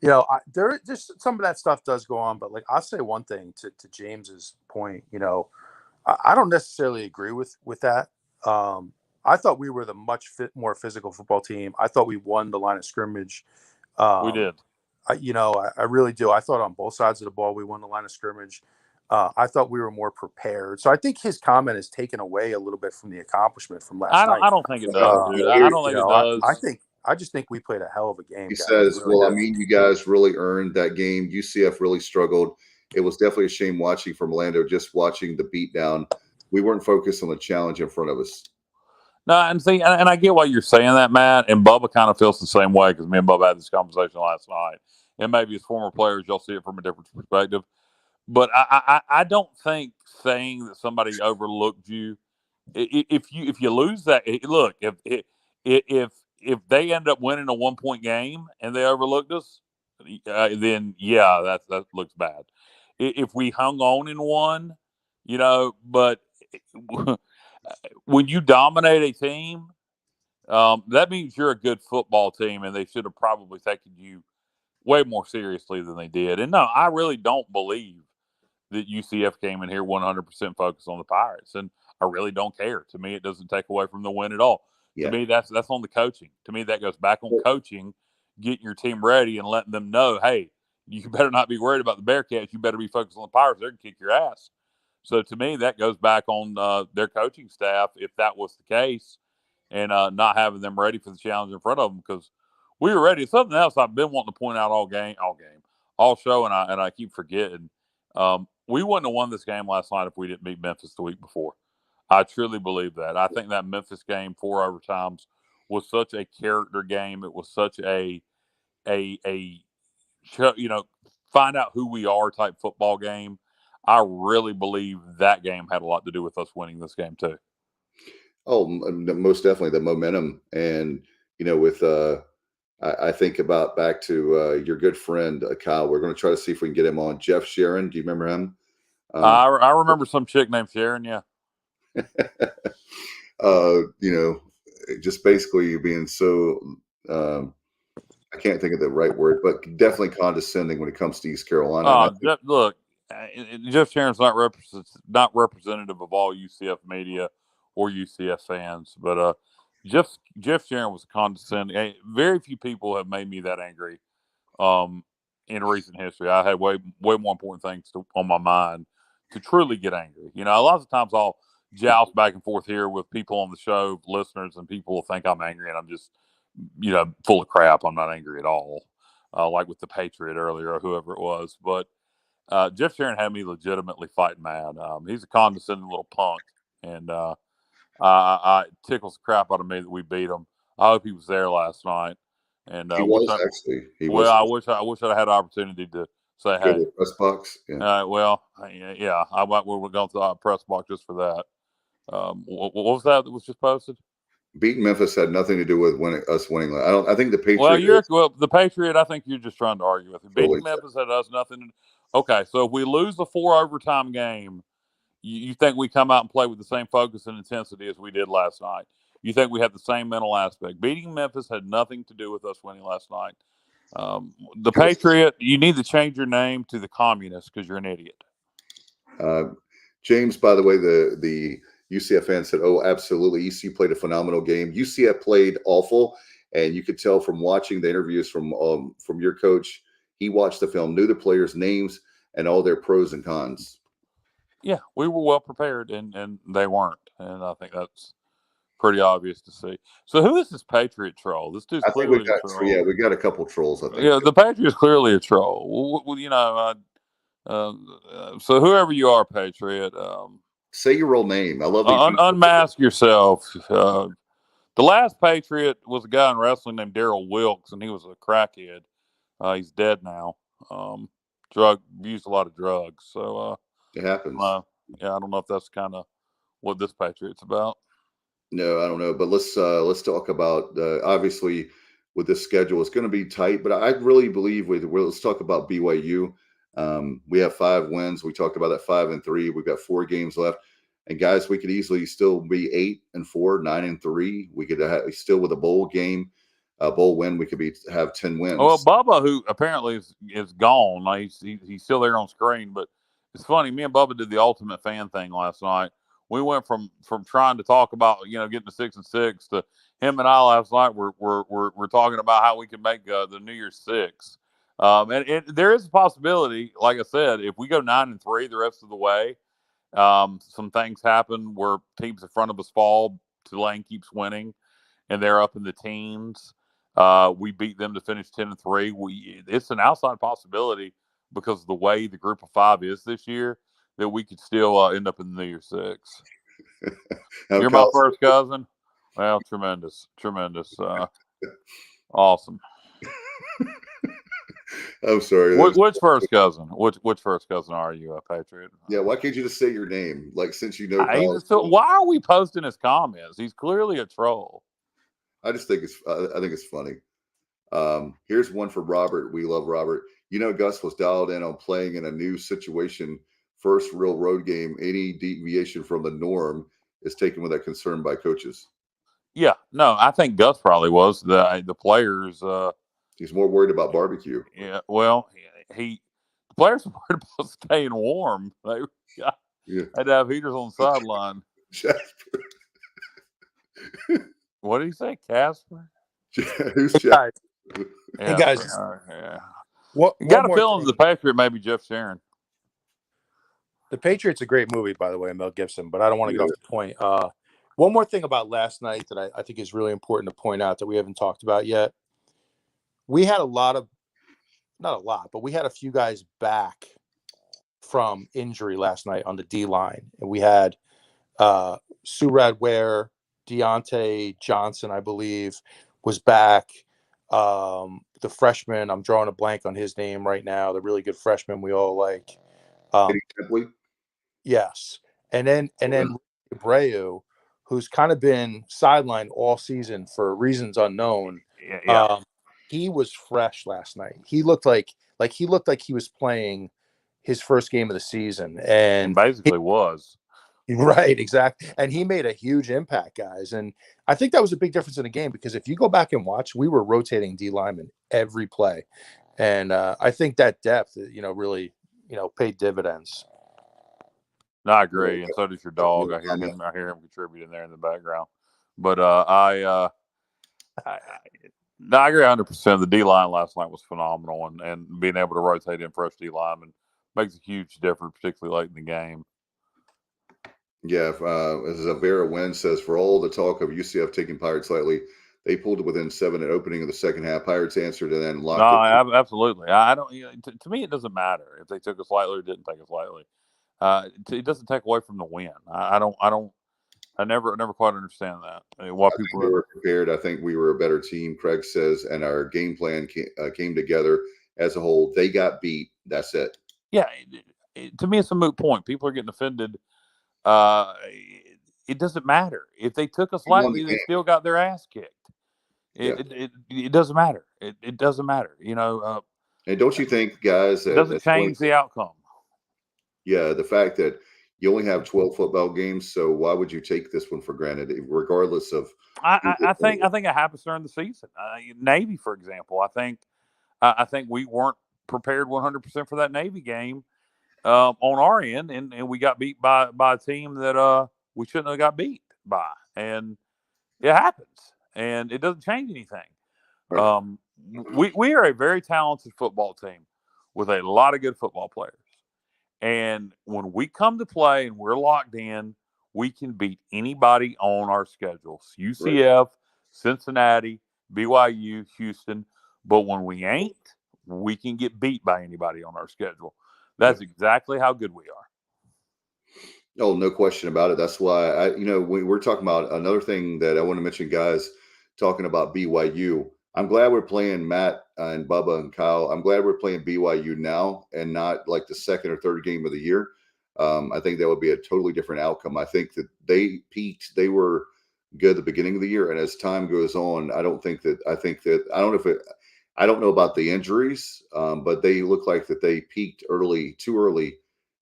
There's some of that stuff does go on, but like I'll say one thing to James's point. I don't necessarily agree with that. I thought we were the much more physical football team. I thought we won the line of scrimmage. We did. I really do. I thought on both sides of the ball we won the line of scrimmage. I thought we were more prepared. So I think his comment has taken away a little bit from the accomplishment from last night. I don't think it does, dude. I don't think it does. I just think we played a hell of a game. He says, really you guys really earned that game. UCF really struggled. It was definitely a shame watching from Orlando, just watching the beatdown. We weren't focused on the challenge in front of us. No, and see, and I get why you're saying that, Matt. And Bubba kind of feels the same way because me and Bubba had this conversation last night. And maybe as former players, you'll see it from a different perspective. But I don't think saying that somebody overlooked you, if you lose that, look, if they end up winning a 1-point game and they overlooked us, then yeah, that looks bad. If we hung on in one, but when you dominate a team, that means you're a good football team, and they should have probably taken you way more seriously than they did. And no, I really don't believe that UCF came in here 100% focused on the Pirates, and I really don't care. To me, it doesn't take away from the win at all. Yeah. To me, that's on the coaching. To me, that goes back on coaching, getting your team ready and letting them know, hey, you better not be worried about the Bearcats. You better be focused on the Pirates. They're going to kick your ass. So to me, that goes back on their coaching staff, if that was the case, and not having them ready for the challenge in front of them, because we were ready. Something else I've been wanting to point out all show, and I keep forgetting. We wouldn't have won this game last night if we didn't beat Memphis the week before. I truly believe that. I think that Memphis game, 4 overtimes, was such a character game. It was such a find out who we are type football game. I really believe that game had a lot to do with us winning this game too. Oh, most definitely the momentum, and with I think about back to your good friend Kyle. We're going to try to see if we can get him on. Jeff Sharon, do you remember him? I remember some chick named Sharon. Yeah. Just basically being so. I can't think of the right word, but definitely condescending when it comes to East Carolina. Look, Jeff Sharon's not representative of all UCF media or UCF fans, but Jeff Sharon was condescending. Very few people have made me that angry in recent history. I had way more important things on my mind to truly get angry. A lot of times I'll joust back and forth here with people on the show, listeners, and people will think I'm angry, and I'm just full of crap. I'm not angry at all, like with the Patriot earlier or whoever it was. But Jeff Sharon had me legitimately fighting mad. He's a condescending little punk, and I tickles the crap out of me that we beat him. I hope he was there last night. And he was actually. He was. I wish I had an opportunity to say, go hey, to the press box. Yeah. yeah, we're going to the press box just for that. What was that was just posted? Beating Memphis had nothing to do with us winning. I think the Patriot. The Patriot. I think you're just trying to argue with it. Beating Memphis had us nothing. Okay, so if we lose the 4 overtime game, you think we come out and play with the same focus and intensity as we did last night? You think we have the same mental aspect? Beating Memphis had nothing to do with us winning last night. The Patriot, you need to change your name to the Communist because you're an idiot. James, by the way, the UCF fan said, "Oh, absolutely. ECU played a phenomenal game. UCF played awful, and you could tell from watching the interviews from your coach. He watched the film, knew the players' names and all their pros and cons." Yeah, we were well prepared, and they weren't, and I think that's pretty obvious to see. So, who is this Patriot troll? This dude's clearly a troll. Yeah, we got a couple trolls. I think. Yeah, the Patriot's clearly a troll. So whoever you are, Patriot. Say your real name. I love unmask yourself. The last Patriot was a guy in wrestling named Daryl Wilkes, and he was a crackhead. He's dead now. Used a lot of drugs. So it happens. I don't know if that's kind of what this Patriot's about. No, I don't know. But let's talk about obviously with this schedule, it's going to be tight. But I really believe let's talk about BYU. We have 5 wins. We talked about that 5-3. We've got 4 games left, and guys, we could easily still be 8-4, 9-3. We could still with a bowl win. We could have 10 wins. Well, Bubba, who apparently is gone, he's still there on screen. But it's funny. Me and Bubba did the ultimate fan thing last night. We went from trying to talk about getting to 6-6 to him and I last night. We're talking about how we can make the New Year's 6. And there is a possibility, like I said, if we go 9-3 the rest of the way, some things happen where teams in front of us fall. Tulane keeps winning, and they're up in the teens. We beat them to finish 10-3. It's an outside possibility because of the way the group of 5 is this year that we could still end up in the New Year's 6. You're my first cousin. Well, tremendous. Awesome. I'm sorry. Which first cousin? Which first cousin are you, a Patriot? Yeah, why can't you just say your name? Like, since you know. Why are we posting his comments? He's clearly a troll. I just think I think it's funny. Here's one for Robert. We love Robert. Gus was dialed in on playing in a new situation. First real road game. Any deviation from the norm is taken with that concern by coaches. Yeah, no, I think Gus probably was. The players. He's more worried about barbecue. Yeah, well, the players are worried about staying warm. They had to have heaters on the sideline. Jasper. What did he say, Casper? Who's Jasper? Hey guys, yeah. You got a feeling the Patriot may be Jeff Sharon. The Patriot's a great movie, by the way, Mel Gibson, but I don't want to get off the point. One more thing about last night that I think is really important to point out that we haven't talked about yet. We had we had a few guys back from injury last night on the D line. And we had Surad Ware, Deontay Johnson, I believe, was back. The freshman, I'm drawing a blank on his name right now. The really good freshman we all like. Yes, and then Abreu, who's kind of been sidelined all season for reasons unknown. Yeah. He was fresh last night. He looked like he was playing his first game of the season, and basically was. Right, exactly. And he made a huge impact, guys. And I think that was a big difference in the game because if you go back and watch, we were rotating D linemen every play. And I think that depth, really, paid dividends. No, I agree. And so does your dog. I hear him contributing there in the background. But I agree 100%. The D line last night was phenomenal, and being able to rotate in fresh D linemen makes a huge difference, particularly late in the game. Yeah, as Vera Wynn says, for all the talk of UCF taking Pirates lightly, they pulled it within 7 at opening of the second half. Pirates answered and then locked it. Absolutely. I don't. To me, it doesn't matter if they took us lightly or didn't take us lightly. It doesn't take away from the win. I never quite understand that. Why people were prepared. I think we were a better team, Craig says, and our game plan came together as a whole. They got beat. That's it. Yeah, to me, it's a moot point. People are getting offended. It doesn't matter if they took us lightly; they still got their ass kicked. It doesn't matter. It doesn't matter. And don't you think, guys, it doesn't change the outcome? Yeah, the fact that you only have 12 football games, so why would you take this one for granted, regardless of? I think it happens during the season. Navy, for example, I think we weren't prepared 100% for that Navy game on our end, and we got beat by a team that we shouldn't have got beat by, and it happens, and it doesn't change anything. Right. We are a very talented football team with a lot of good football players. And when we come to play and we're locked in, we can beat anybody on our schedules. UCF, right. Cincinnati, BYU, Houston. But when we ain't, we can get beat by anybody on our schedule. That's exactly how good we are. Oh, no question about it. That's why we're talking about another thing that I want to mention, guys, talking about BYU. I'm glad we're playing Matt and Bubba and Kyle. I'm glad we're playing BYU now and not like the second or third game of the year. I think that would be a totally different outcome. I think that they peaked. They were good at the beginning of the year. And as time goes on, I don't know about the injuries, but they look like that they peaked too early,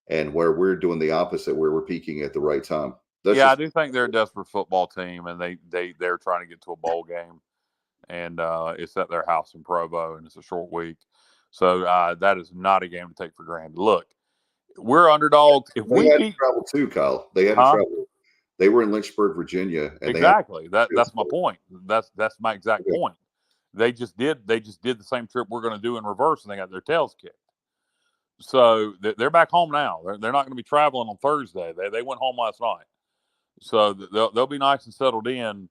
and where we're doing the opposite, where we're peaking at the right time. I do think they're a desperate football team, and they're trying to get to a bowl game. And it's at their house in Provo, and it's a short week. So that is not a game to take for granted. Look, we're underdogs. If we had to travel too, Kyle. They had to travel. They were in Lynchburg, Virginia. And exactly. That's my point. That's my exact point. They just did the same trip we're going to do in reverse, and they got their tails kicked. So they're back home now. They're not going to be traveling on Thursday. They went home last night. So they'll be nice and settled in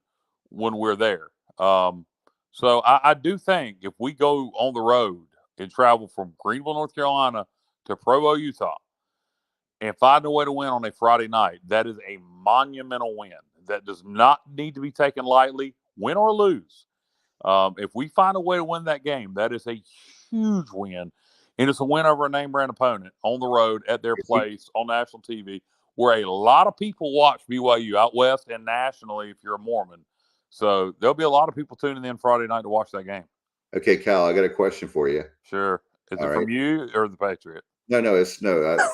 when we're there. So I do think if we go on the road and travel from Greenville, North Carolina to Provo, Utah, and find a way to win on a Friday night, that is a monumental win. That does not need to be taken lightly, win or lose. If we find a way to win that game, that is a huge win. And it's a win over a name brand opponent on the road at their place on national TV, where a lot of people watch BYU out west and nationally if you're a Mormon. So there'll be a lot of people tuning in Friday night to watch that game. Okay, Cal, I got a question for you. Sure. Is it from you or the Patriot? No, I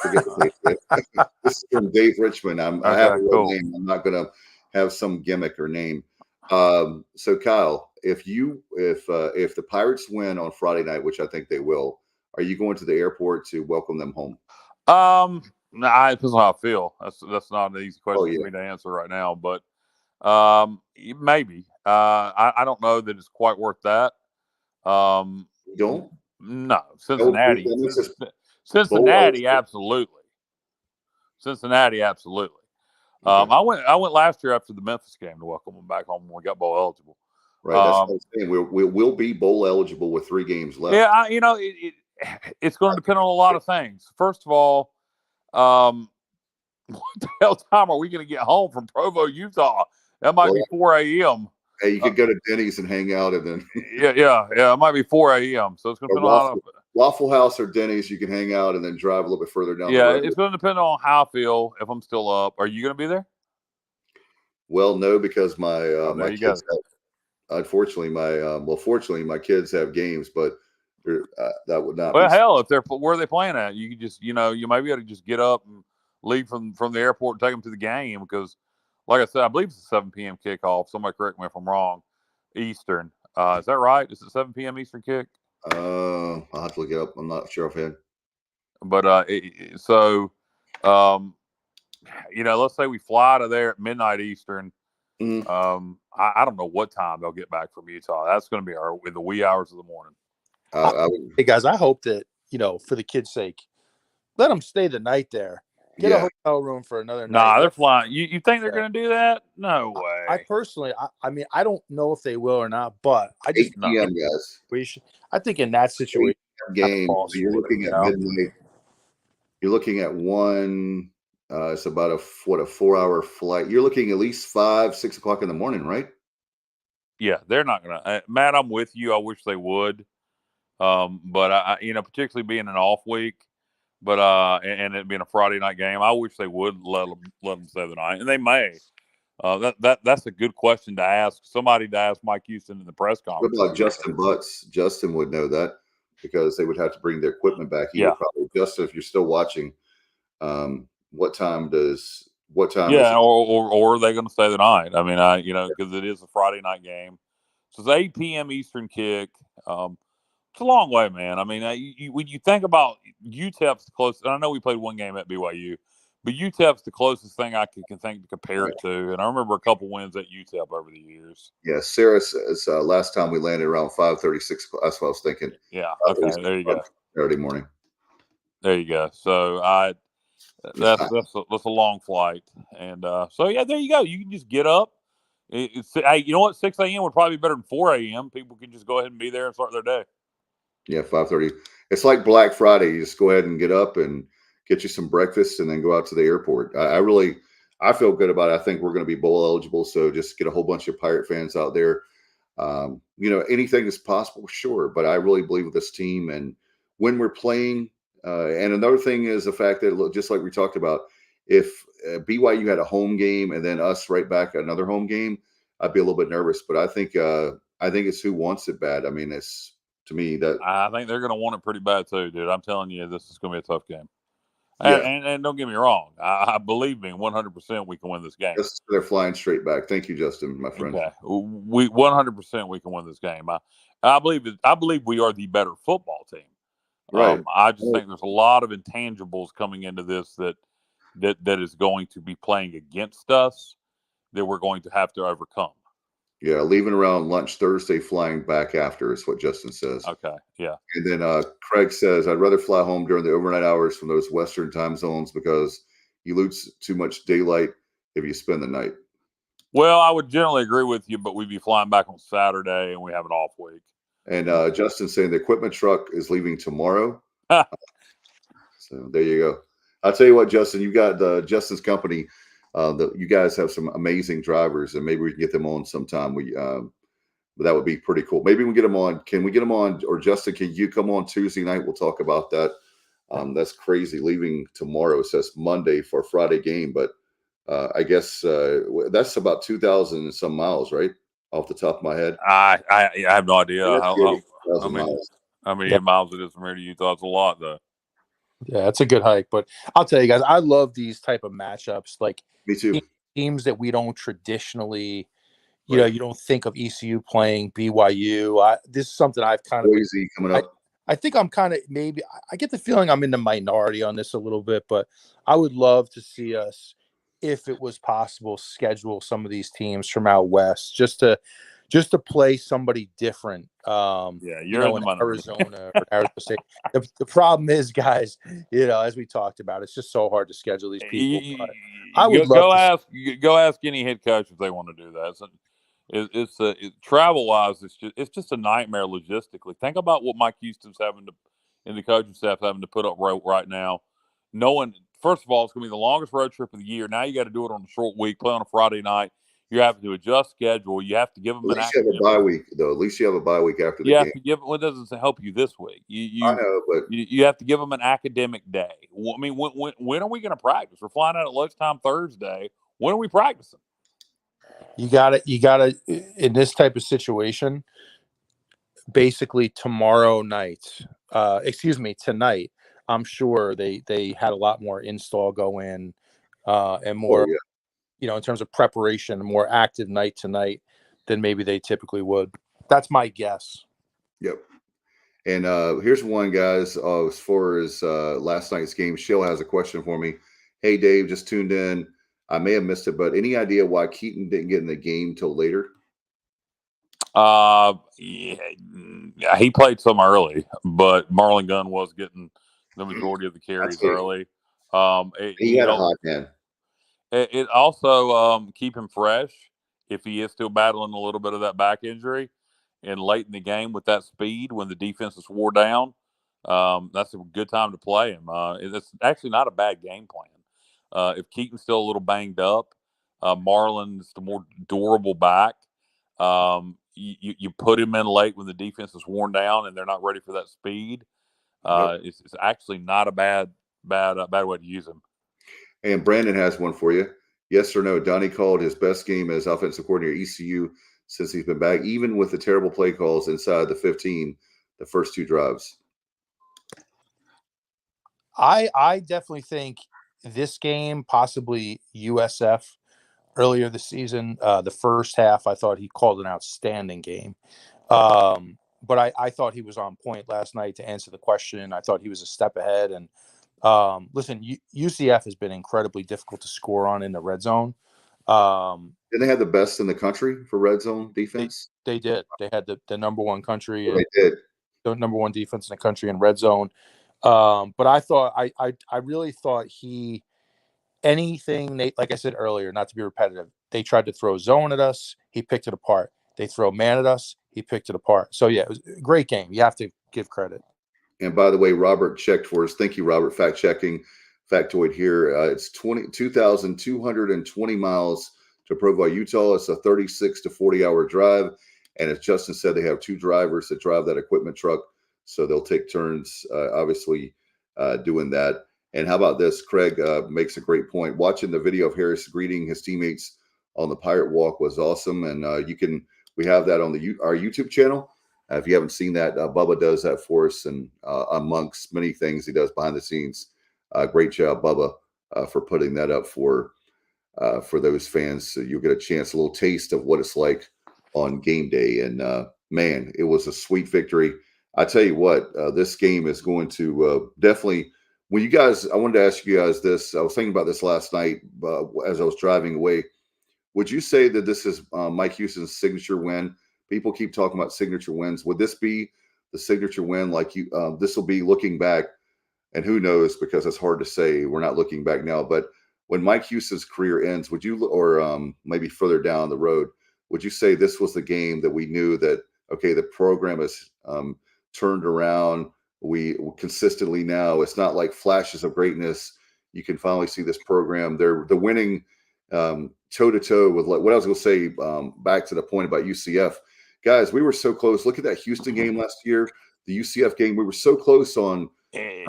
forget the Patriot. This is from Dave Richmond. I have a real name. I'm not going to have some gimmick or name. So Kyle, if the Pirates win on Friday night, which I think they will, are you going to the airport to welcome them home? No, it depends on how I feel. That's not an easy question for me to answer right now, but maybe. I don't know that it's quite worth that. You don't? No, Cincinnati. Cincinnati, absolutely. Cincinnati, absolutely. Okay. I went last year after the Memphis game to welcome them back home when we got bowl eligible. Right. That's what I'm saying. We'll be bowl eligible with 3 games left. Yeah, it's going to depend on a lot of things. First of all, what the hell time are we going to get home from Provo, Utah? That might be 4 a.m. Hey, you could go to Denny's and hang out, and then yeah. It might be 4 a.m. So it's going to depend on Waffle House or Denny's. You can hang out and then drive a little bit further down the road. It's going to depend on how I feel if I'm still up. Are you going to be there? Well, no, because my my kids fortunately my kids have games, but that would not. Well, hell, if they're where are they playing at? You could just you might be able to just get up and leave from the airport and take them to the game because, like I said, I believe it's a 7 p.m. kickoff. Somebody correct me if I'm wrong. Eastern, is that right? Is it 7 p.m. Eastern kick? I'll have to look it up. I'm not sure offhand. But let's say we fly to there at midnight Eastern. Mm-hmm. I don't know what time they'll get back from Utah. That's going to be in the wee hours of the morning. Hey guys, I hope that for the kids' sake, let them stay the night there. Get a hotel room for another night. Nah, they're flying. You think they're going to do that? No way. I personally, I mean, I don't know if they will or not, but I just 8 p.m. guys. We should. I think in that situation, game you're looking at midnight. You're looking at one. It's about a 4-hour flight. You're looking at least 5-6 o'clock in the morning, right? Yeah, they're not gonna. Matt, I'm with you. I wish they would, but I particularly being an off week, but and it being a Friday night game, I wish they would let them stay the night, and they may. That's a good question to ask somebody to ask Mike Houston in the press conference. What about Justin Butts? Justin would know that because they would have to bring their equipment back. Probably. Justin, if you're still watching, what time? Yeah, or are they going to stay the night? I mean, because it is a Friday night game, so it's 8 p.m. Eastern kick. It's a long way, man. I mean, when you think about UTEP's close, and I know we played one game at BYU, but UTEP's the closest thing I can think to compare it to. And I remember a couple wins at UTEP over the years. Yeah, Sarah says last time we landed around 5:36. That's what I was thinking. Yeah, okay, there you go. Saturday morning. There you go. So that's a long flight, and so yeah, there you go. You can just get up. Hey, you know what? 6 a.m. would probably be better than 4 a.m. People can just go ahead and be there and start their day. Yeah, 5:30. It's like Black Friday. You just go ahead and get up and get you some breakfast and then go out to the airport. I feel good about it. I think we're going to be bowl eligible. So just get a whole bunch of Pirate fans out there. Anything is possible, sure. But I really believe with this team and when we're playing. And another thing is the fact that just like we talked about, if BYU had a home game and then us right back another home game, I'd be a little bit nervous. But I think it's who wants it bad. I mean, it's to me that I think they're going to want it pretty bad too, dude. I'm telling you, this is going to be a tough game. Yeah. And don't get me wrong. I believe me, 100% we can win this game. They're flying straight back. Thank you, Justin, my friend. Okay. We 100% we can win this game. I believe we are the better football team. Right. I just think there's a lot of intangibles coming into this that is going to be playing against us that we're going to have to overcome. Yeah, leaving around lunch Thursday, flying back after is what Justin says. Okay, yeah. And then Craig says, I'd rather fly home during the overnight hours from those Western time zones because you lose too much daylight if you spend the night. Well, I would generally agree with you, but we'd be flying back on Saturday and we have an off week. And Justin's saying the equipment truck is leaving tomorrow. So there you go. I'll tell you what, Justin, you got Justin's company. You guys have some amazing drivers, and maybe we can get them on sometime. But that would be pretty cool. Maybe we get them on. Can we get them on? Or Justin, can you come on Tuesday night? We'll talk about that. That's crazy. Leaving tomorrow. It says Monday for a Friday game, but I guess that's about 2,000 and some miles, right? Off the top of my head. I have no idea how many Yeah. miles it is from here to Utah. It's a lot, though. Yeah, it's a good hike. But I'll tell you guys, I love these type of matchups. Like Me too. teams that we don't traditionally, you don't think of ECU playing BYU. This is something I've kind of Boise coming up. I think I'm kind of I get the feeling I'm in the minority on this a little bit, but I would love to see us, if it was possible, schedule some of these teams from out west just to play somebody different. You're in the minority. Arizona or Arizona State. The problem is, guys, as we talked about, it's just so hard to schedule these people. I would go ask any head coach if they want to do that. It's travel wise, it's just a nightmare logistically. Think about what Mike Houston's and the coaching staff having to put up right now, knowing first of all, it's going to be the longest road trip of the year. Now you got to do it on a short week, play on a Friday night. You have to adjust schedule. You have to give them At least you have a bye week, though. At least you have a bye week after the you game. have to give. Well, it doesn't help you this week. I know, but you have to give them an academic day. I mean, when are we going to practice? We're flying out at lunchtime Thursday. When are we practicing? You got to, in this type of situation, basically tonight, I'm sure they had a lot more install go in and more, in terms of preparation, more active night tonight than maybe they typically would. That's my guess. Yep. And here's one, guys, as far as last night's game. Shill has a question for me. Hey, Dave, just tuned in. I may have missed it, but any idea why Keaton didn't get in the game till later? Yeah, he played some early, but Marlon Gunn was getting the majority of the carries early. He had a hot hand. It also keep him fresh if he is still battling a little bit of that back injury. And late in the game with that speed, when the defense is wore down, that's a good time to play him. It's actually not a bad game plan. If Keaton's still a little banged up, Marlon's the more durable back. You put him in late when the defense is worn down and they're not ready for that speed. It's actually not a bad way to use him. And Brandon has one for you. Yes or no? Donnie called his best game as offensive coordinator at ECU since he's been back, even with the terrible play calls inside the 15, the first two drives. I definitely think this game, possibly USF earlier this season, the first half, I thought he called an outstanding game. But I thought he was on point last night to answer the question. I thought he was a step ahead. And listen, UCF has been incredibly difficult to score on in the red zone. Didn't they have the best in the country for red zone defense? They did. They had the number one country. They did. The number one defense in the country in red zone. But I thought I really thought like I said earlier, not to be repetitive, they tried to throw zone at us. He picked it apart. They throw man at us. He picked it apart. So yeah, it was a great game. You have to give credit. And by the way, Robert checked for us. Thank you, Robert. Fact checking. Factoid here. It's 2,220 miles to Provo, Utah. It's a 36 to 40 hour drive. And as Justin said, they have two drivers that drive that equipment truck. So they'll take turns, obviously, doing that. And how about this? Craig makes a great point. Watching the video of Harris greeting his teammates on the Pirate Walk was awesome. And we have that on our YouTube channel. If you haven't seen that, Bubba does that for us. And amongst many things he does behind the scenes. Great job, Bubba, for putting that up for those fans. So you'll get a chance, a little taste of what it's like on game day. And man, it was a sweet victory. I tell you what, this game is going to definitely. When you guys, I wanted to ask you guys this. I was thinking about this last night as I was driving away. Would you say that this is Mike Houston's signature win? People keep talking about signature wins. Would this be the signature win? Like this will be looking back, and who knows, because it's hard to say. We're not looking back now. But when Mike Houston's career ends, would you, or maybe further down the road, would you say this was the game that we knew that, okay, the program is turned around? We consistently now, it's not like flashes of greatness. You can finally see this program. They're winning toe-to-toe with what I was going to say, back to the point about UCF. Guys, we were so close. Look at that Houston game last year, the UCF game. We were so close on. We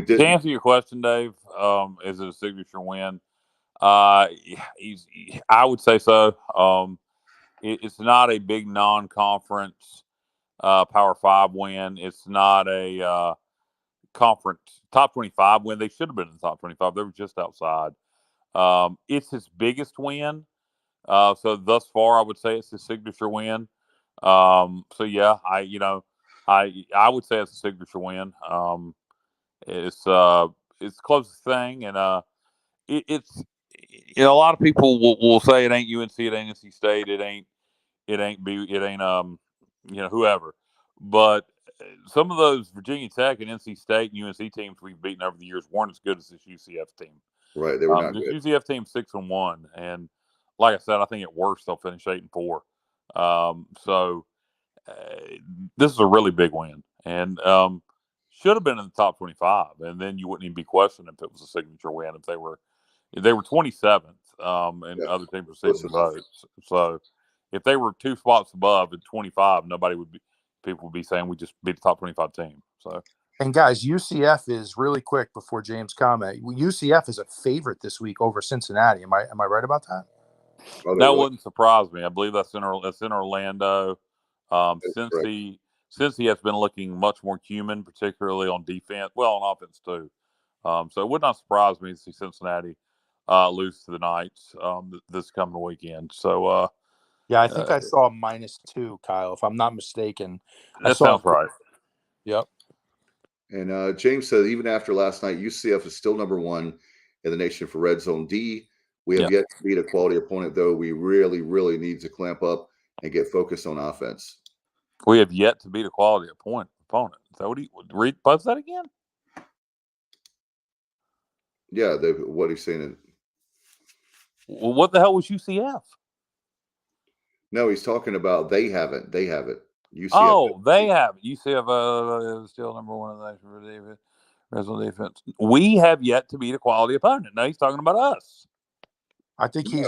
did. To answer your question, Dave, is it a signature win? I would say so. It's not a big non-conference Power 5 win. It's not a conference top 25 win. They should have been in the top 25. They were just outside. It's his biggest win. So thus far, I would say it's his signature win. So yeah, I would say it's a signature win. It's the closest thing, and it's a lot of people will say it ain't UNC, it ain't NC State, it ain't whoever. But some of those Virginia Tech and NC State and UNC teams we've beaten over the years weren't as good as this UCF team. Right, they were not good. UCF team 6-1, and like I said, I think at worst they'll finish 8-4. So this is a really big win, and should have been in the top 25, and then you wouldn't even be questioning if it was a signature win if they were 27th, and other teams were sitting votes. So if they were 2 spots above at 25, people would be saying we just beat the top 25 team. So. And guys, UCF is really quick before James comment. UCF is a favorite this week over Cincinnati. Am I right about that? That wouldn't surprise me. I believe that's in Orlando. Cincy has been looking much more human, particularly on defense. Well, on offense too. So it would not surprise me to see Cincinnati lose to the Knights this coming weekend. So yeah, I think I saw -2, Kyle, if I'm not mistaken. That sounds right. Yep. And James said even after last night, UCF is still number 1 in the nation for red zone D. We have yet to beat a quality opponent, though. We really, really need to clamp up and get focused on offense. We have yet to beat a quality opponent. Is that what post that again? Yeah, what he's saying. Well, what the hell was UCF? No, he's talking about they haven't. UCF. Oh, they have. UCF is still number 1 in the nation for defense. Red zone defense. We have yet to beat a quality opponent. No, he's talking about us. I think he's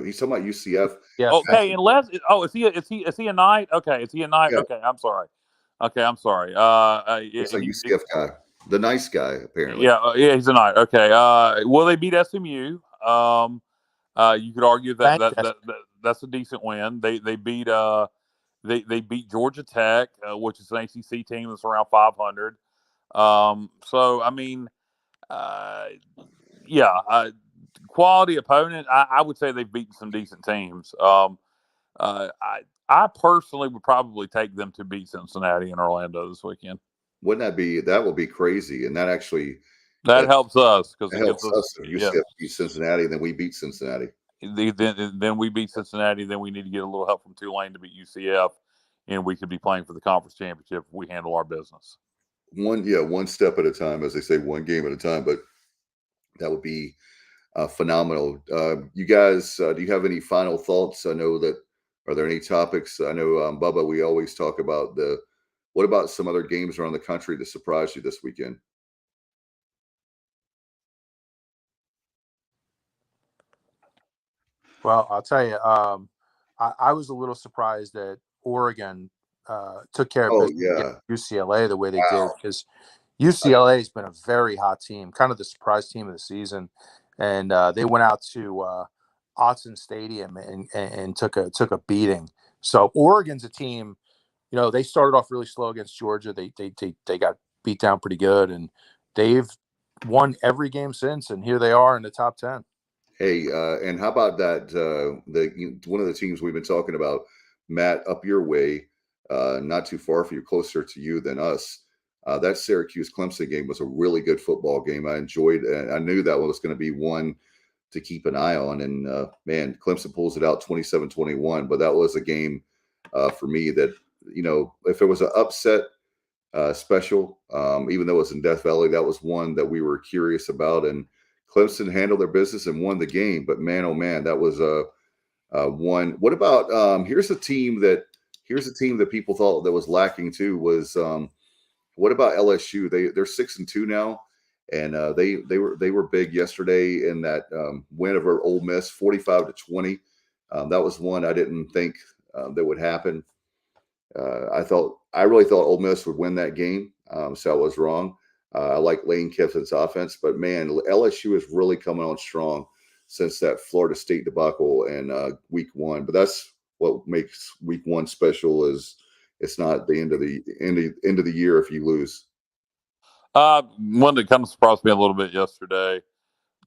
he's talking about UCF. Yeah. Okay, is he a Knight? Okay, is he a Knight? Yeah. Okay, I'm sorry. He's a UCF guy, the nice guy apparently. Yeah, he's a Knight. Okay. Well, they beat SMU. You could argue that's a decent win. They beat they beat Georgia Tech, which is an ACC team that's around 500. So I mean, quality opponent. I would say they've beaten some decent teams. I personally would probably take them to beat Cincinnati and Orlando this weekend. That would be crazy, and that actually helps us because it helps us. If UCF beat Cincinnati, then we beat Cincinnati. Then we beat Cincinnati. Then we need to get a little help from Tulane to beat UCF, and we could be playing for the conference championship if we handle our business. One step at a time, as they say, one game at a time. But that would be phenomenal. You guys, do you have any final thoughts? I know that. Are there any topics? I know, Bubba, we always talk about what about some other games around the country that surprised you this weekend? Well, I'll tell you, I was a little surprised that Oregon took care of UCLA the way they did, because UCLA has been a very hot team, kind of the surprise team of the season. And they went out to Autzen Stadium and took a beating. So Oregon's a team, they started off really slow against Georgia. They got beat down pretty good, and they've won every game since, and here they are in the top 10. Hey, and how about that? One of the teams we've been talking about, Matt, up your way, not too far for you, closer to you than us. That Syracuse-Clemson game was a really good football game. I enjoyed it, and I knew that one was going to be one to keep an eye on. And, man, Clemson pulls it out 27-21. But that was a game for me that, if it was an upset special, even though it was in Death Valley, that was one that we were curious about. And Clemson handled their business and won the game. But, man, oh, man, that was one. What about here's a team that people thought that was lacking too was what about LSU? They're 6-2 now. And they were big yesterday in that win over Ole Miss, 45-20. That was one I didn't think that would happen. I really thought Ole Miss would win that game, so I was wrong. I like Lane Kiffin's offense, but man, LSU is really coming on strong since that Florida State debacle in week 1. But that's what makes week 1 special, is it's not the end of the year if you lose. One that kind of surprised me a little bit yesterday,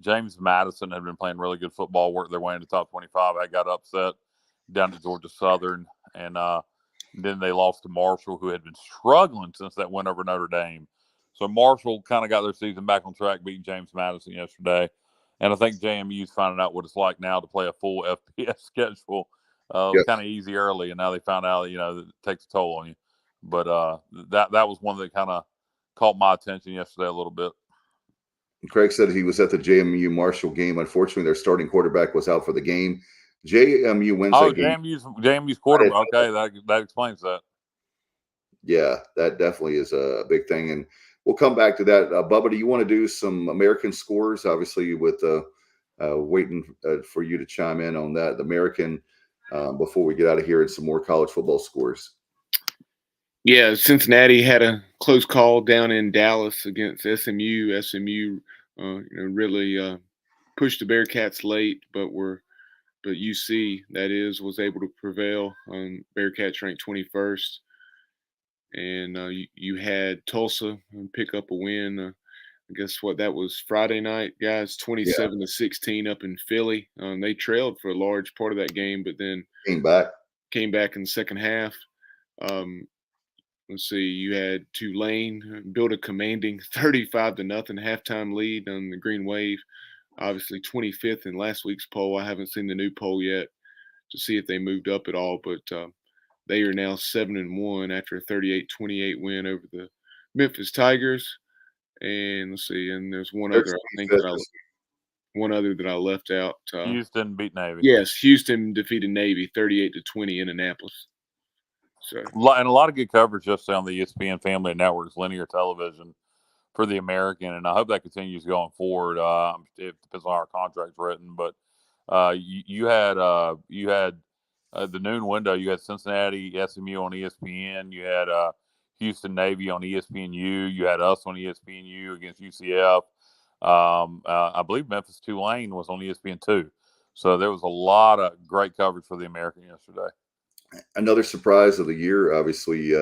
James Madison had been playing really good football, worked their way into top 25. I got upset down to Georgia Southern, and then they lost to Marshall, who had been struggling since that win over Notre Dame. So Marshall kind of got their season back on track, beating James Madison yesterday. And I think JMU's finding out what it's like now to play a full FBS schedule. It was kind of easy early, and now they found out, that it takes a toll on you. But that was one that kind of caught my attention yesterday a little bit. Craig said he was at the JMU Marshall game. Unfortunately, their starting quarterback was out for the game. JMU wins that game. JMU's quarterback. Okay, that explains that. Yeah, that definitely is a big thing. And we'll come back to that. Bubba, do you want to do some American scores? Obviously, with waiting for you to chime in on that, the American, before we get out of here, and some more college football scores. Yeah, Cincinnati had a close call down in Dallas against SMU. SMU, really pushed the Bearcats late, but UC, that is, was able to prevail. Bearcats ranked 21st, and you had Tulsa pick up a win. I guess what that was Friday night, guys, 27-16 up in Philly. They trailed for a large part of that game, but then Came back in the second half. Let's see, you had Tulane build a commanding 35-0 halftime lead on the Green Wave. Obviously 25th in last week's poll. I haven't seen the new poll yet to see if they moved up at all, but they are now 7-1 after a 38-28 win over the Memphis Tigers. And let's see, and there's one other that I left out. Houston beat Navy. Yes, Houston defeated Navy 38-20 in Annapolis. So, and a lot of good coverage just on the ESPN Family Network's linear television for the American, and I hope that continues going forward. It depends on how our contract's written, but you had the noon window. You had Cincinnati SMU on ESPN. You had Houston Navy on ESPNU. You had us on ESPNU against UCF. I believe Memphis Tulane was on ESPN2. So there was a lot of great coverage for the American yesterday. Another surprise of the year, obviously,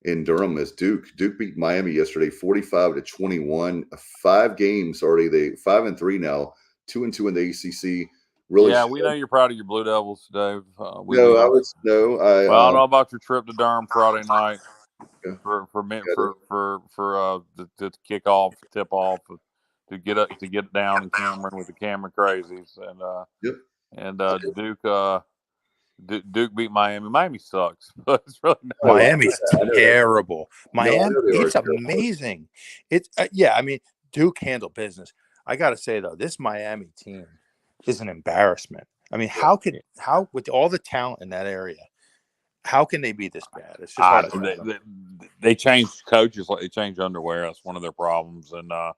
in Durham is Duke. Duke beat Miami yesterday, 45-21. 5 games already. They 5-3 now, 2-2 in the ACC. Really, yeah, we know you're proud of your Blue Devils, Dave. I don't know about your trip to Durham Friday night yeah. for the kickoff, tip off, to get down in Cameron with the Cameron Crazies, and Duke beat Miami. Miami sucks. It's really Miami's terrible. Miami, it's amazing. It's I mean, Duke handled business. I got to say though, this Miami team is an embarrassment. I mean, how with all the talent in that area, how can they be this bad? It's just they changed coaches like they changed underwear. That's one of their problems, and I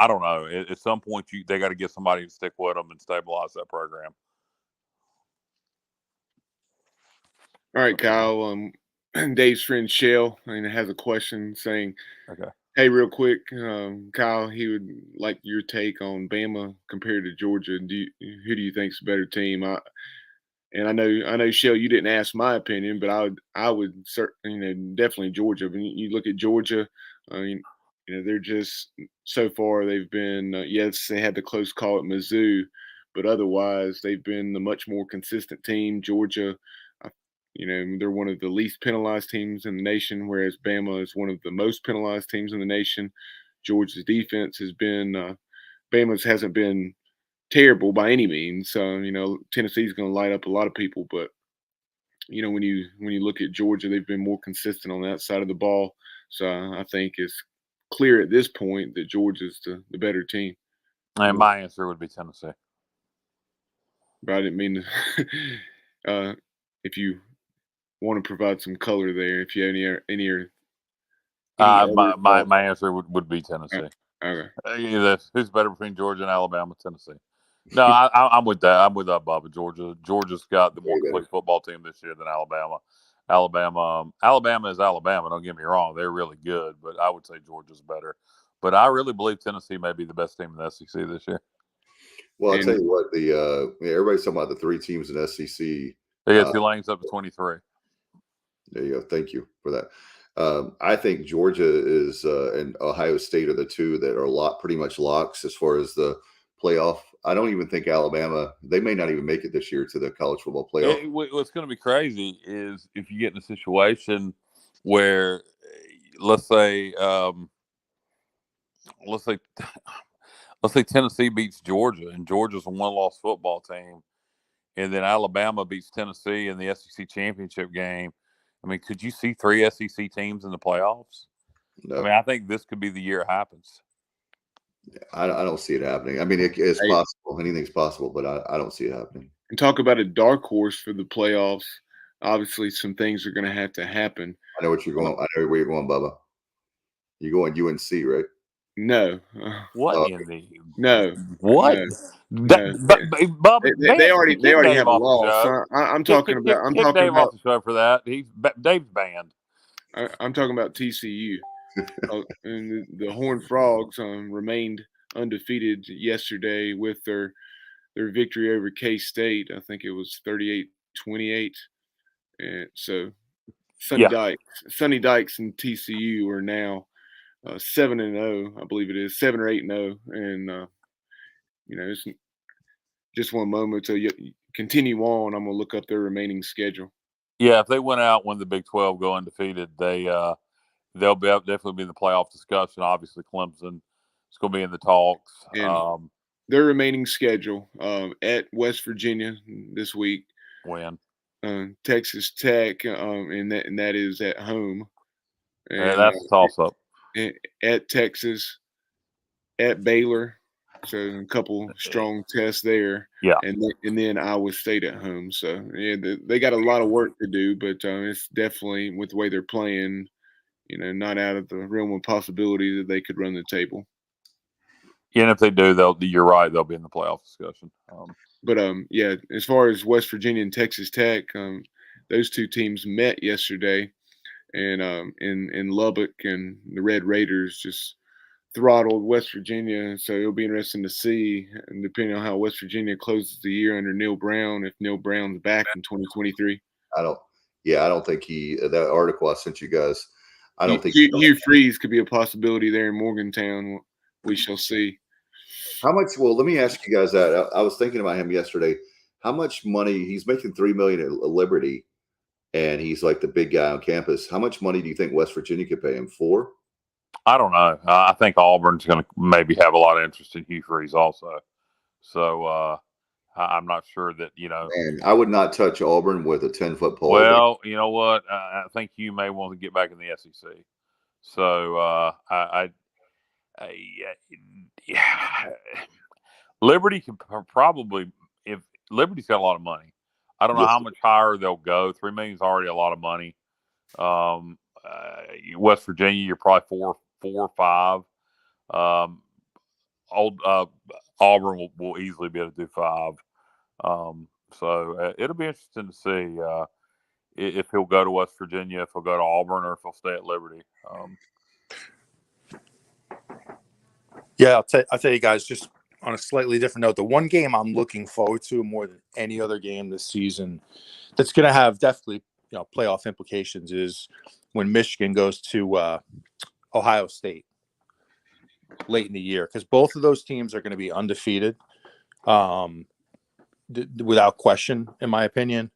don't know. At some point, they got to get somebody to stick with them and stabilize that program. All right, Kyle. Dave's friend Shell has a question saying, okay, hey, real quick, Kyle, he would like your take on Bama compared to Georgia. Who do you think's a better team? I know, Shell, you didn't ask my opinion, but I would certainly, definitely Georgia. When you look at Georgia, they're just so far they've been yes, they had the close call at Mizzou, but otherwise they've been the much more consistent team. Georgia. They're one of the least penalized teams in the nation, whereas Bama is one of the most penalized teams in the nation. Georgia's defense has been Bama's hasn't been terrible by any means. Tennessee's going to light up a lot of people, but when you look at Georgia, they've been more consistent on that side of the ball. So I think it's clear at this point that Georgia's the better team. And my answer would be Tennessee. But I didn't mean to. If you want to provide some color there, if you have any my answer would be Tennessee. Okay. Who's better between Georgia and Alabama? Tennessee. No, I'm with that. I'm with that, Bubba. Georgia's got the more complete football team this year than Alabama. Alabama is Alabama. Don't get me wrong; they're really good, but I would say Georgia's better. But I really believe Tennessee may be the best team in the SEC this year. Well, I'll tell you what. Everybody's talking about the 3 teams in SEC. They got Tulane's up to 23. There you go. Thank you for that. I think Georgia is and Ohio State are the 2 that are pretty much locks as far as the playoff. I don't even think Alabama, they may not even make it this year to the college football playoff. What's going to be crazy is if you get in a situation where, let's say Tennessee beats Georgia and Georgia's a 1-loss football team, and then Alabama beats Tennessee in the SEC championship game. I mean, could you see 3 SEC teams in the playoffs? No. I mean, I think this could be the year it happens. Yeah, I don't see it happening. I mean, it's possible. Anything's possible, but I don't see it happening. And talk about a dark horse for the playoffs. Obviously, some things are going to have to happen. I know what you're going. I know where you're going, Bubba. You going UNC, right? No. What in the No. what? No. Bubba, They already Dave have a off the law. show. So I'm talking Kick Dave off the show for that. Dave's banned. I'm talking about TCU. And the Horned Frogs remained undefeated yesterday with their victory over K-State. I think it was 38-28. And so Sonny Dykes and TCU are now 7-0, I believe it is 7 or 8-0, and it's just one moment. So you continue on. I'm gonna look up their remaining schedule. Yeah, if they went out when the Big 12 go undefeated, they'll definitely be in the playoff discussion. Obviously, Clemson is going to be in the talks. And their remaining schedule at West Virginia this week. When Texas Tech, and that is at home. And that's a toss-up. At Texas, at Baylor, so a couple strong tests there. Yeah, and then Iowa State at home. So yeah, they got a lot of work to do, but it's definitely, with the way they're playing, not out of the realm of possibility that they could run the table. Yeah, and if they do, you're right, they'll be in the playoff discussion. But yeah, as far as West Virginia and Texas Tech, those two teams met yesterday, and in Lubbock, and the Red Raiders just throttled West Virginia. So it'll be interesting to see, and depending on how West Virginia closes the year under Neil Brown, if Neil Brown's back in 2023. I don't think that article I sent you guys, I don't think Hugh Freeze could be a possibility there in Morgantown. We shall see. How much? Well, let me ask you guys that. I was thinking about him yesterday. How much money he's making? $3 million at Liberty, and he's like the big guy on campus. How much money do you think West Virginia could pay him? 4? I don't know. I think Auburn's going to maybe have a lot of interest in Hugh Freeze also. So I'm not sure that And I would not touch Auburn with a 10-foot pole. Well, you know what? I think Hugh may want to get back in the SEC. So Liberty can probably, if Liberty's got a lot of money, I don't know how much higher they'll go. $3 million is already a lot of money. West Virginia, you're probably 4 or 5. Auburn will easily be able to do 5. So it'll be interesting to see if he'll go to West Virginia, if he'll go to Auburn, or if he'll stay at Liberty. Yeah, I'll tell you guys, just on a slightly different note, the one game I'm looking forward to more than any other game this season that's going to have definitely playoff implications is when Michigan goes to Ohio State late in the year, because both of those teams are going to be undefeated without question, in my opinion.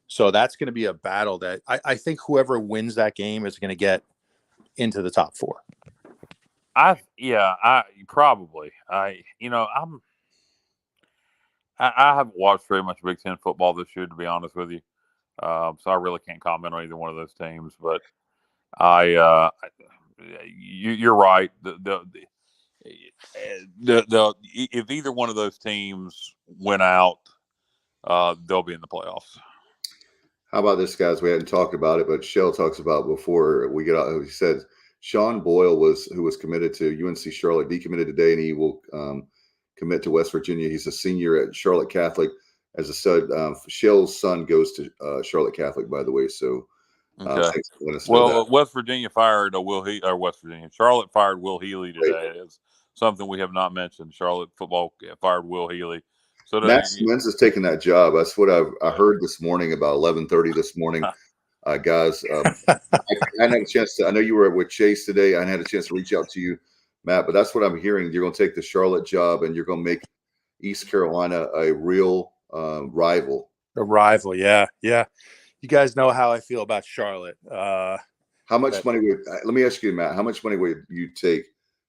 So that's going to be a battle that I think whoever wins that game is going to get into the top 4. I probably. I haven't watched very much Big Ten football this year, to be honest with you. So I really can't comment on either one of those teams. But you're right. If either one of those teams went out, they'll be in the playoffs. How about this, guys? We hadn't talked about it, but Shell talks about before we get out. He said Sean Boyle who was committed to UNC Charlotte, decommitted today, and he will commit to West Virginia. He's a senior at Charlotte Catholic. As I said, Shell's son goes to Charlotte Catholic, by the way. So, okay. West Virginia fired Charlotte fired Will Healy today. Is something we have not mentioned. Charlotte football fired Will Healy. So Matt Simmons is taking that job. That's what I heard this morning about 11:30 this morning. Guys, I hadn't had a chance to. I know you were with Chase today. I hadn't had a chance to reach out to you, Matt, but that's what I'm hearing. You're going to take the Charlotte job, and you're going to make East Carolina a real rival. A rival, yeah. You guys know how I feel about Charlotte. How much money would? Let me ask you, Matt. How much money would you take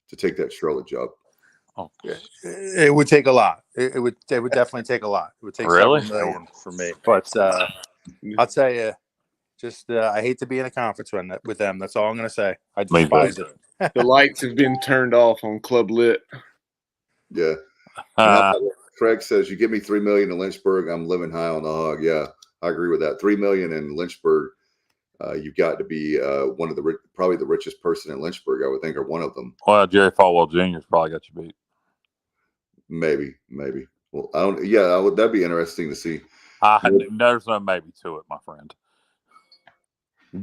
to take that Charlotte job? Oh, it would take a lot. It would definitely take a lot. It would take several million for me. But I'll tell you, just I hate to be in a conference with them. That's all I'm going to say. I despise it. The lights have been turned off on Club Lit. Yeah. Craig says, "You give me $3 million in Lynchburg, I'm living high on the hog." Yeah, I agree with that. $3 million in Lynchburg. you've got to be one of probably the richest person in Lynchburg, I would think, or one of them. Well, Jerry Falwell Jr.'s probably got you beat. Maybe. Well, I don't. Yeah, that'd be interesting to see. There's no maybe to it, my friend.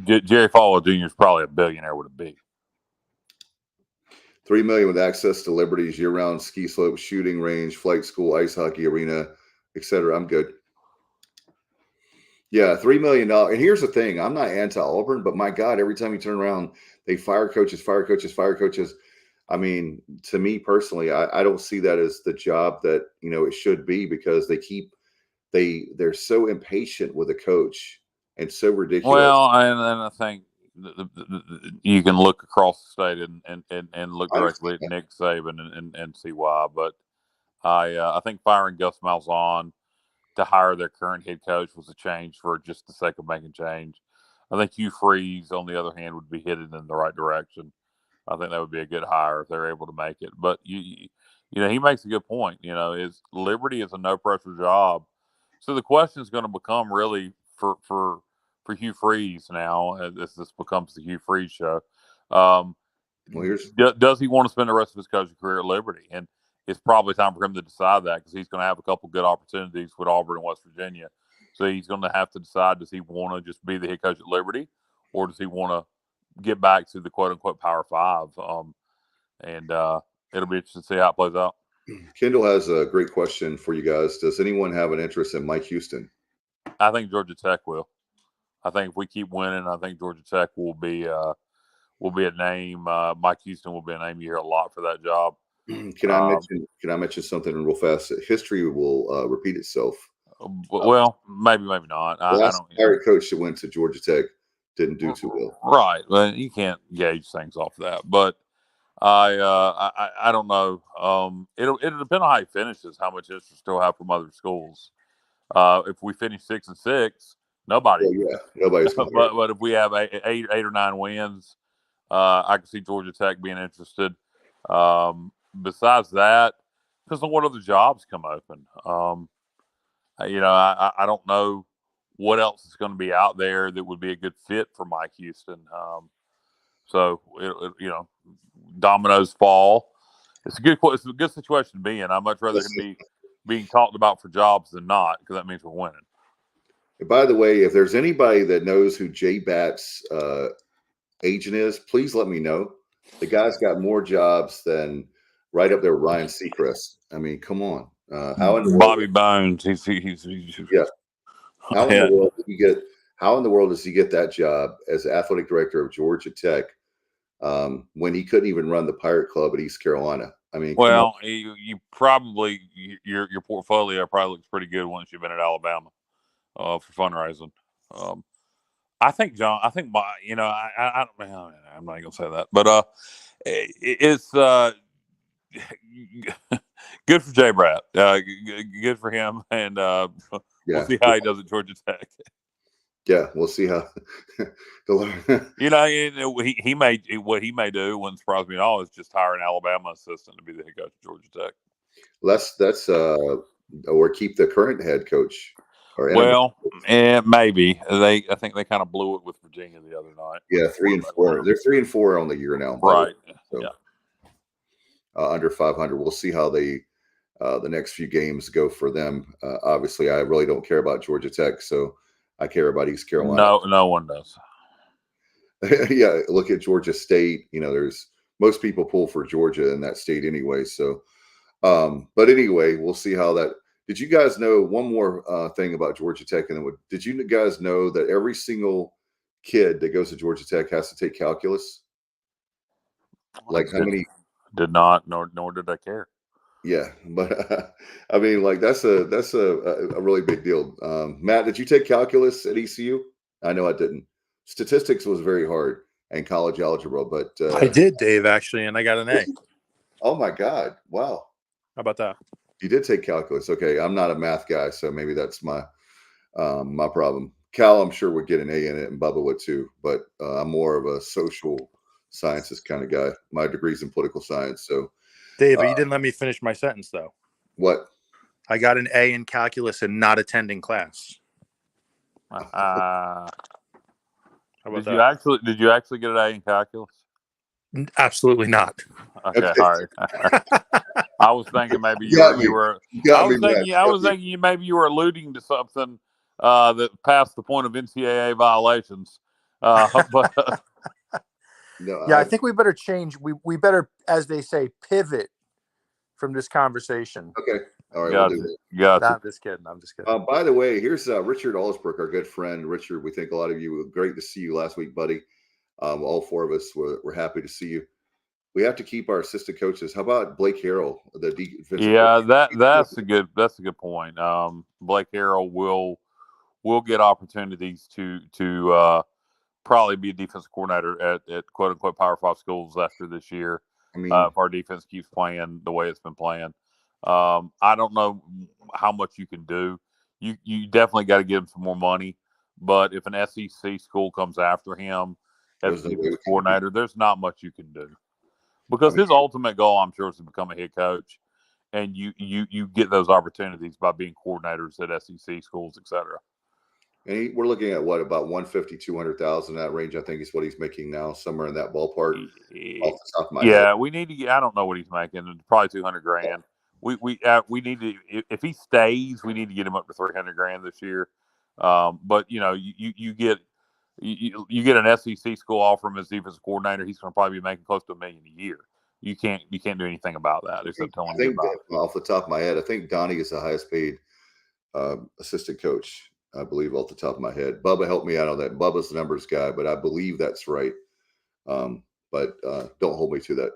Jerry Falwell Jr. is probably a billionaire with a B. $3 million with access to Liberty's year-round ski slope, shooting range, flight school, ice hockey arena, etc. I'm good. Yeah, $3 million. And here's the thing: I'm not anti-Auburn, but my God, every time you turn around, they fire coaches. I mean, to me personally, I don't see that as the job that it should be, because they're so impatient with a coach and so ridiculous. Well, and I think you can look across the state and look directly at Nick Saban and see why. But I think firing Gus Malzahn to hire their current head coach was a change for just the sake of making change. I think Hugh Freeze, on the other hand, would be headed in the right direction. I think that would be a good hire if they're able to make it. But he makes a good point. Is Liberty is a no pressure job, so the question is going to become really for Hugh Freeze now, as this becomes the Hugh Freeze show. Does he want to spend the rest of his coaching career at Liberty? And it's probably time for him to decide that, because he's going to have a couple good opportunities with Auburn and West Virginia. So he's going to have to decide: does he want to just be the head coach at Liberty, or does he want to get back to the quote-unquote Power Five? And it'll be interesting to see how it plays out. Kendall has a great question for you guys. Does anyone have an interest in Mike Houston? I think Georgia Tech will. I think if we keep winning, I think Georgia Tech will be a name. Mike Houston will be a name you hear a lot for that job. Can I mention something real fast? History will repeat itself. Well, maybe not. The last Pirate coach that went to Georgia Tech didn't do too well. Right. Well, you can't gauge things off of that. But I don't know. It'll depend on how he finishes, how much interest he'll have from other schools. If we finish 6-6, nobody. Nobody's. But if we have eight or 9 wins, I can see Georgia Tech being interested. Besides that, depends on what other jobs come open. I don't know what else is going to be out there that would be a good fit for Mike Houston. So dominoes fall. It's a good situation to be in. I'd much rather him be being talked about for jobs than not, because that means we're winning. By the way, if there's anybody that knows who Jay Batt's agent is, please let me know. The guy's got more jobs than right up there with Ryan Seacrest. I mean, come on. Bobby Bones. He's yeah. How in the world does he get that job as athletic director of Georgia Tech when he couldn't even run the Pirate Club at East Carolina? I mean, well, you probably your portfolio probably looks pretty good once you've been at Alabama for fundraising. I think John. I think I'm not gonna say that, but it's good for Jay Bratt. Good for him, and we'll see how he does at Georgia Tech. Yeah, we'll see how. He may what he may do wouldn't surprise me at all is just hire an Alabama assistant to be the head coach of Georgia Tech. That's or keep the current head coach. Maybe I think they kind of blew it with Virginia the other night. Yeah, 3-4. They're 3-4 on the year now. Right. So, yeah. Under 500. We'll see how the next few games go for them. Obviously, I really don't care about Georgia Tech, so I care about East Carolina. No one does. Yeah, look at Georgia State. There's most people pull for Georgia in that state anyway. So, but anyway, we'll see how that. Did you guys know one more thing about Georgia Tech? And did you guys know that every single kid that goes to Georgia Tech has to take calculus? Like how many? Did not, nor did I care. Yeah, but I mean, like that's a really big deal. Matt, did you take calculus at ECU? I know I didn't. Statistics was very hard, and college algebra, but I did, Dave, actually, and I got an A. Oh my God! Wow. How about that? You did take calculus. Okay, I'm not a math guy, so maybe that's my my problem. Cal, I'm sure would get an A in it, and Bubba would too. But I'm more of a social sciences kind of guy. My degree's in political science, so. Dave, but you didn't let me finish my sentence, though. What? I got an A in calculus and not attending class. How about Did you actually get an A in calculus? Absolutely not. Okay, all right. I was thinking maybe you were. I was thinking maybe you were alluding to something that passed the point of NCAA violations. But no, yeah, I think we better change. We better, as they say, pivot from this conversation. Okay. All right. Gotcha. We'll do that. Gotcha. No, I'm just kidding. By the way, here's Richard Allsbrook, our good friend. Richard, we think a lot of you. Great to see you last week, buddy. All four of us were happy to see you. We have to keep our assistant coaches. How about Blake Harrell, the defensive coach? That's a good point. Blake Harrell will get opportunities to probably be a defensive coordinator at quote unquote Power 5 schools after this year. I mean, if our defense keeps playing the way it's been playing. I don't know how much you can do. You definitely got to give him some more money. But if an SEC school comes after him as defensive coordinator, there's not much you can do. Because his ultimate goal, I'm sure, is to become a head coach. And you get those opportunities by being coordinators at SEC schools, et cetera. And we're looking at what, about 150, 200,000, that range, I think is what he's making now, somewhere in that ballpark. Off the top of my head. We need to get, I don't know what he's making, probably 200 grand. We need to, if he stays, we need to get him up to 300 grand this year. But you get an SEC school offer him as defensive coordinator, he's going to probably be making close to $1 million a year. You can't do anything about that except telling him about it. Off the top of my head, I think Donnie is the highest paid assistant coach, I believe, off the top of my head. Bubba helped me out on that. Bubba's the numbers guy, but I believe that's right. But don't hold me to that.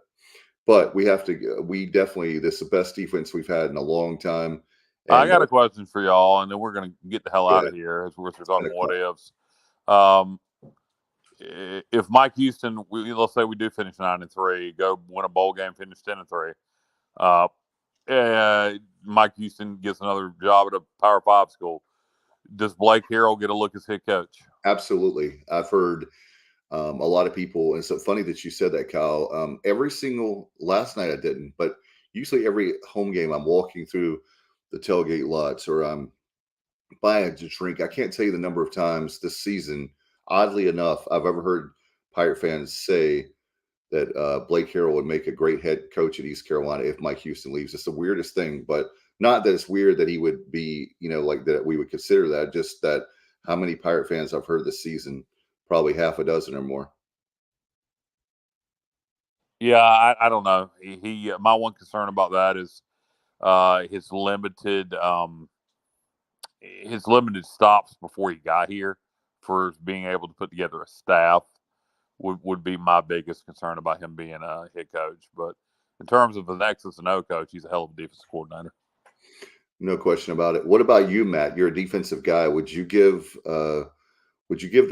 But we definitely, this is the best defense we've had in a long time. And I got a question for y'all, and then we're going to get the hell out of here as we're talking what ifs. If Mike Houston, let's say we do finish 9-3, go win a bowl game, finish 10-3. Mike Houston gets another job at a Power 5 school. Does Blake Harrell get a look as head coach? Absolutely. I've heard a lot of people, and it's so funny that you said that, Kyle. Last night I didn't, but usually every home game I'm walking through the tailgate lots or I'm buying a drink. I can't tell you the number of times this season, oddly enough, I've ever heard Pirate fans say that Blake Harrell would make a great head coach at East Carolina if Mike Houston leaves. It's the weirdest thing, but not that it's weird that he would be, like that we would consider that, just that how many Pirate fans I've heard this season, probably half a dozen or more. Yeah, I don't know. He my one concern about that is his limited stops before he got here for being able to put together a staff would be my biggest concern about him being a head coach. But in terms of an X's and O coach, he's a hell of a defensive coordinator. No question about it. What about you, Matt? You're a defensive guy. Would you give the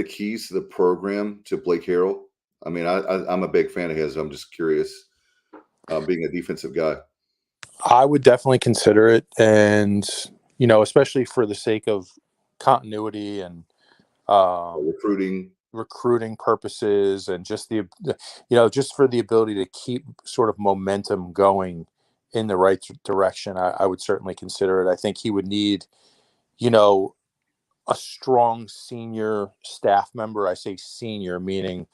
keys to the program to Blake Harrell? I mean, I'm a big fan of his. I'm just curious, being a defensive guy. I would definitely consider it, and especially for the sake of continuity and recruiting purposes, and just just for the ability to keep sort of momentum going in the right direction. I would certainly consider it. I think he would need, a strong senior staff member. I say senior, meaning,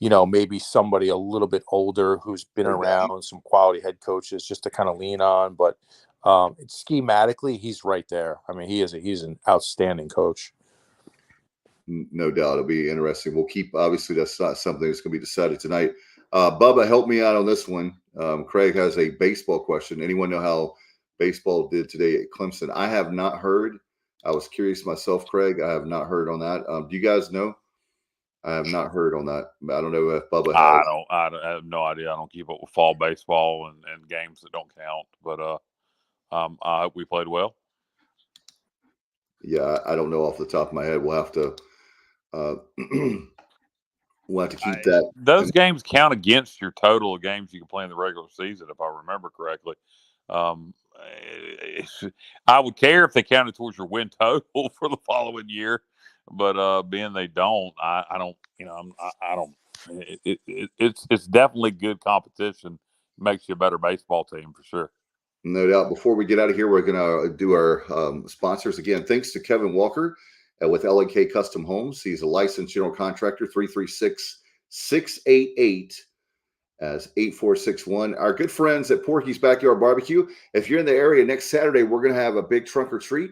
maybe somebody a little bit older who's been around, some quality head coaches just to kind of lean on. But schematically, he's right there. I mean, he's an outstanding coach. No doubt. It'll be interesting. We'll keep, obviously, that's not something that's going to be decided tonight. Bubba, help me out on this one. Craig has a baseball question. Anyone know how baseball did today at Clemson? I have not heard. I was curious myself, Craig. I have not heard on that. Do you guys know? I have not heard on that. I don't know if Bubba has. I have no idea. I don't keep up with fall baseball and games that don't count. But I hope we played well. Yeah, I don't know off the top of my head. We'll have to keep that. Those games count against your total of games you can play in the regular season, if I remember correctly. I would care if they counted towards your win total for the following year, but being they don't, I don't. I don't. It's definitely good competition. Makes you a better baseball team for sure. No doubt. Before we get out of here, we're going to do our sponsors again. Thanks to Kevin Walker with L&K Custom Homes. He's a licensed general contractor, 336-688 as 8461. Our good friends at Porky's Backyard Barbecue. If you're in the area next Saturday, we're going to have a big trunk or treat,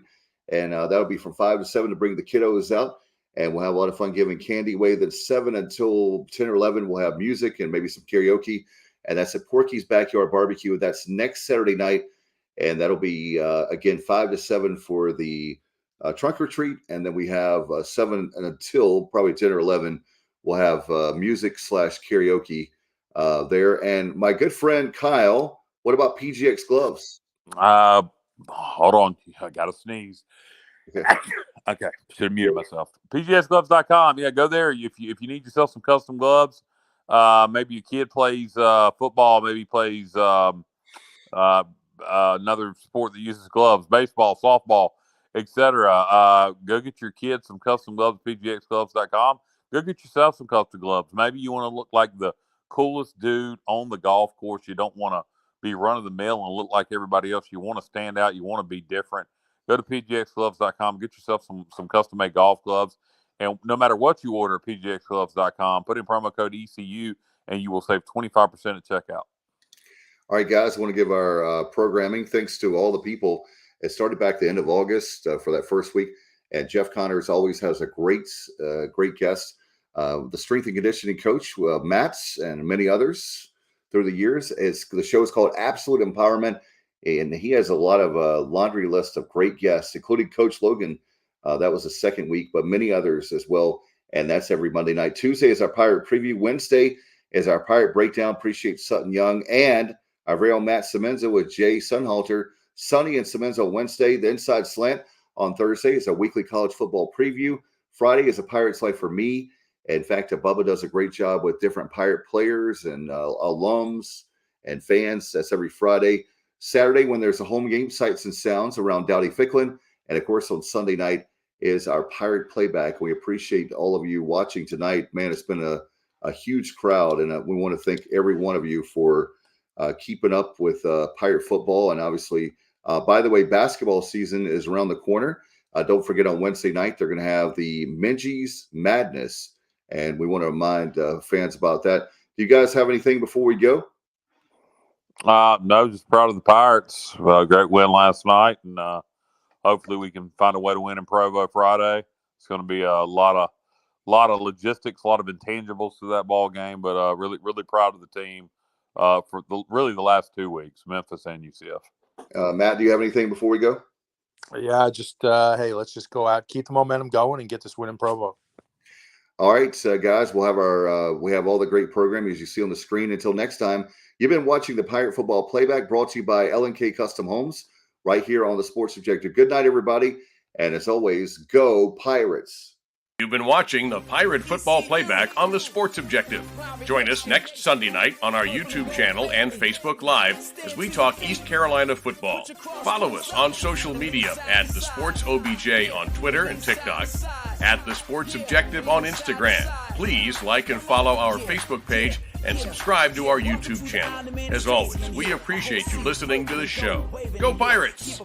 and that'll be from 5 to 7 to bring the kiddos out. And we'll have a lot of fun giving candy away. Then 7 until 10 or 11, we'll have music and maybe some karaoke. And that's at Porky's Backyard Barbecue. That's next Saturday night. And that'll be, again, 5 to 7 for the trunk or treat. And then we have 7 until probably 10 or 11, we'll have music / karaoke there. And my good friend Kyle, what about PGX gloves? Hold on. I got to sneeze. Okay. Should have muted myself. PGSgloves.com. Yeah, go there. If you need yourself some custom gloves, maybe your kid plays football, maybe plays another sport that uses gloves, baseball, softball, etc. Go get your kids some custom gloves at PGXgloves.com. Go get yourself some custom gloves. Maybe you want to look like the coolest dude on the golf course. You don't want to be run of the mill and look like everybody else. You want to stand out. You want to be different. Go to PGXgloves.com. Get yourself some custom-made golf gloves. And no matter what you order at PGXgloves.com, put in promo code ECU, and you will save 25% at checkout. All right, guys, I want to give our programming thanks to all the people. It started back the end of August for that first week. And Jeff Connors always has a great guest. The strength and conditioning coach, Matt's, and many others through the years. The show is called Absolute Empowerment. And he has a lot of laundry list of great guests, including Coach Logan. That was the second week, but many others as well. And that's every Monday night. Tuesday is our Pirate Preview. Wednesday is our Pirate Breakdown. Appreciate Sutton Young. And our very own Matt Semenza with Jay Sunhalter. Sonny and Semenza Wednesday. The Inside Slant on Thursday is a weekly college football preview. Friday is a Pirates Life for me. In fact, Bubba does a great job with different Pirate players and alums and fans. That's every Friday. Saturday, when there's a home game, Sights and Sounds around Dowdy Ficklin. And, of course, on Sunday night is our Pirate Playback. We appreciate all of you watching tonight. Man, it's been a huge crowd, and we want to thank every one of you for keeping up with Pirate football. And, obviously, by the way, basketball season is around the corner. Don't forget on Wednesday night, they're going to have the Minji's Madness, and we want to remind fans about that. Do you guys have anything before we go? No, just proud of the Pirates. Great win last night, and hopefully we can find a way to win in Provo Friday. It's going to be a lot of logistics, a lot of intangibles to that ball game, but really, really proud of the team for the last 2 weeks, Memphis and UCF. Matt, do you have anything before we go? Yeah, just hey, let's just go out, keep the momentum going, and get this win in Provo. All right, guys, we'll have we have all the great programming as you see on the screen. Until next time, you've been watching the Pirate Football Playback, brought to you by L&K Custom Homes, right here on the Sports Objective. Good night, everybody, and as always, go Pirates. You've been watching the Pirate Football Playback on the Sports Objective. Join us next Sunday night on our YouTube channel and Facebook Live as we talk East Carolina football. Follow us on social media at The Sports OBJ on Twitter and TikTok, at The Sports Objective on Instagram. Please like and follow our Facebook page and subscribe to our YouTube channel. As always, we appreciate you listening to the show. Go Pirates!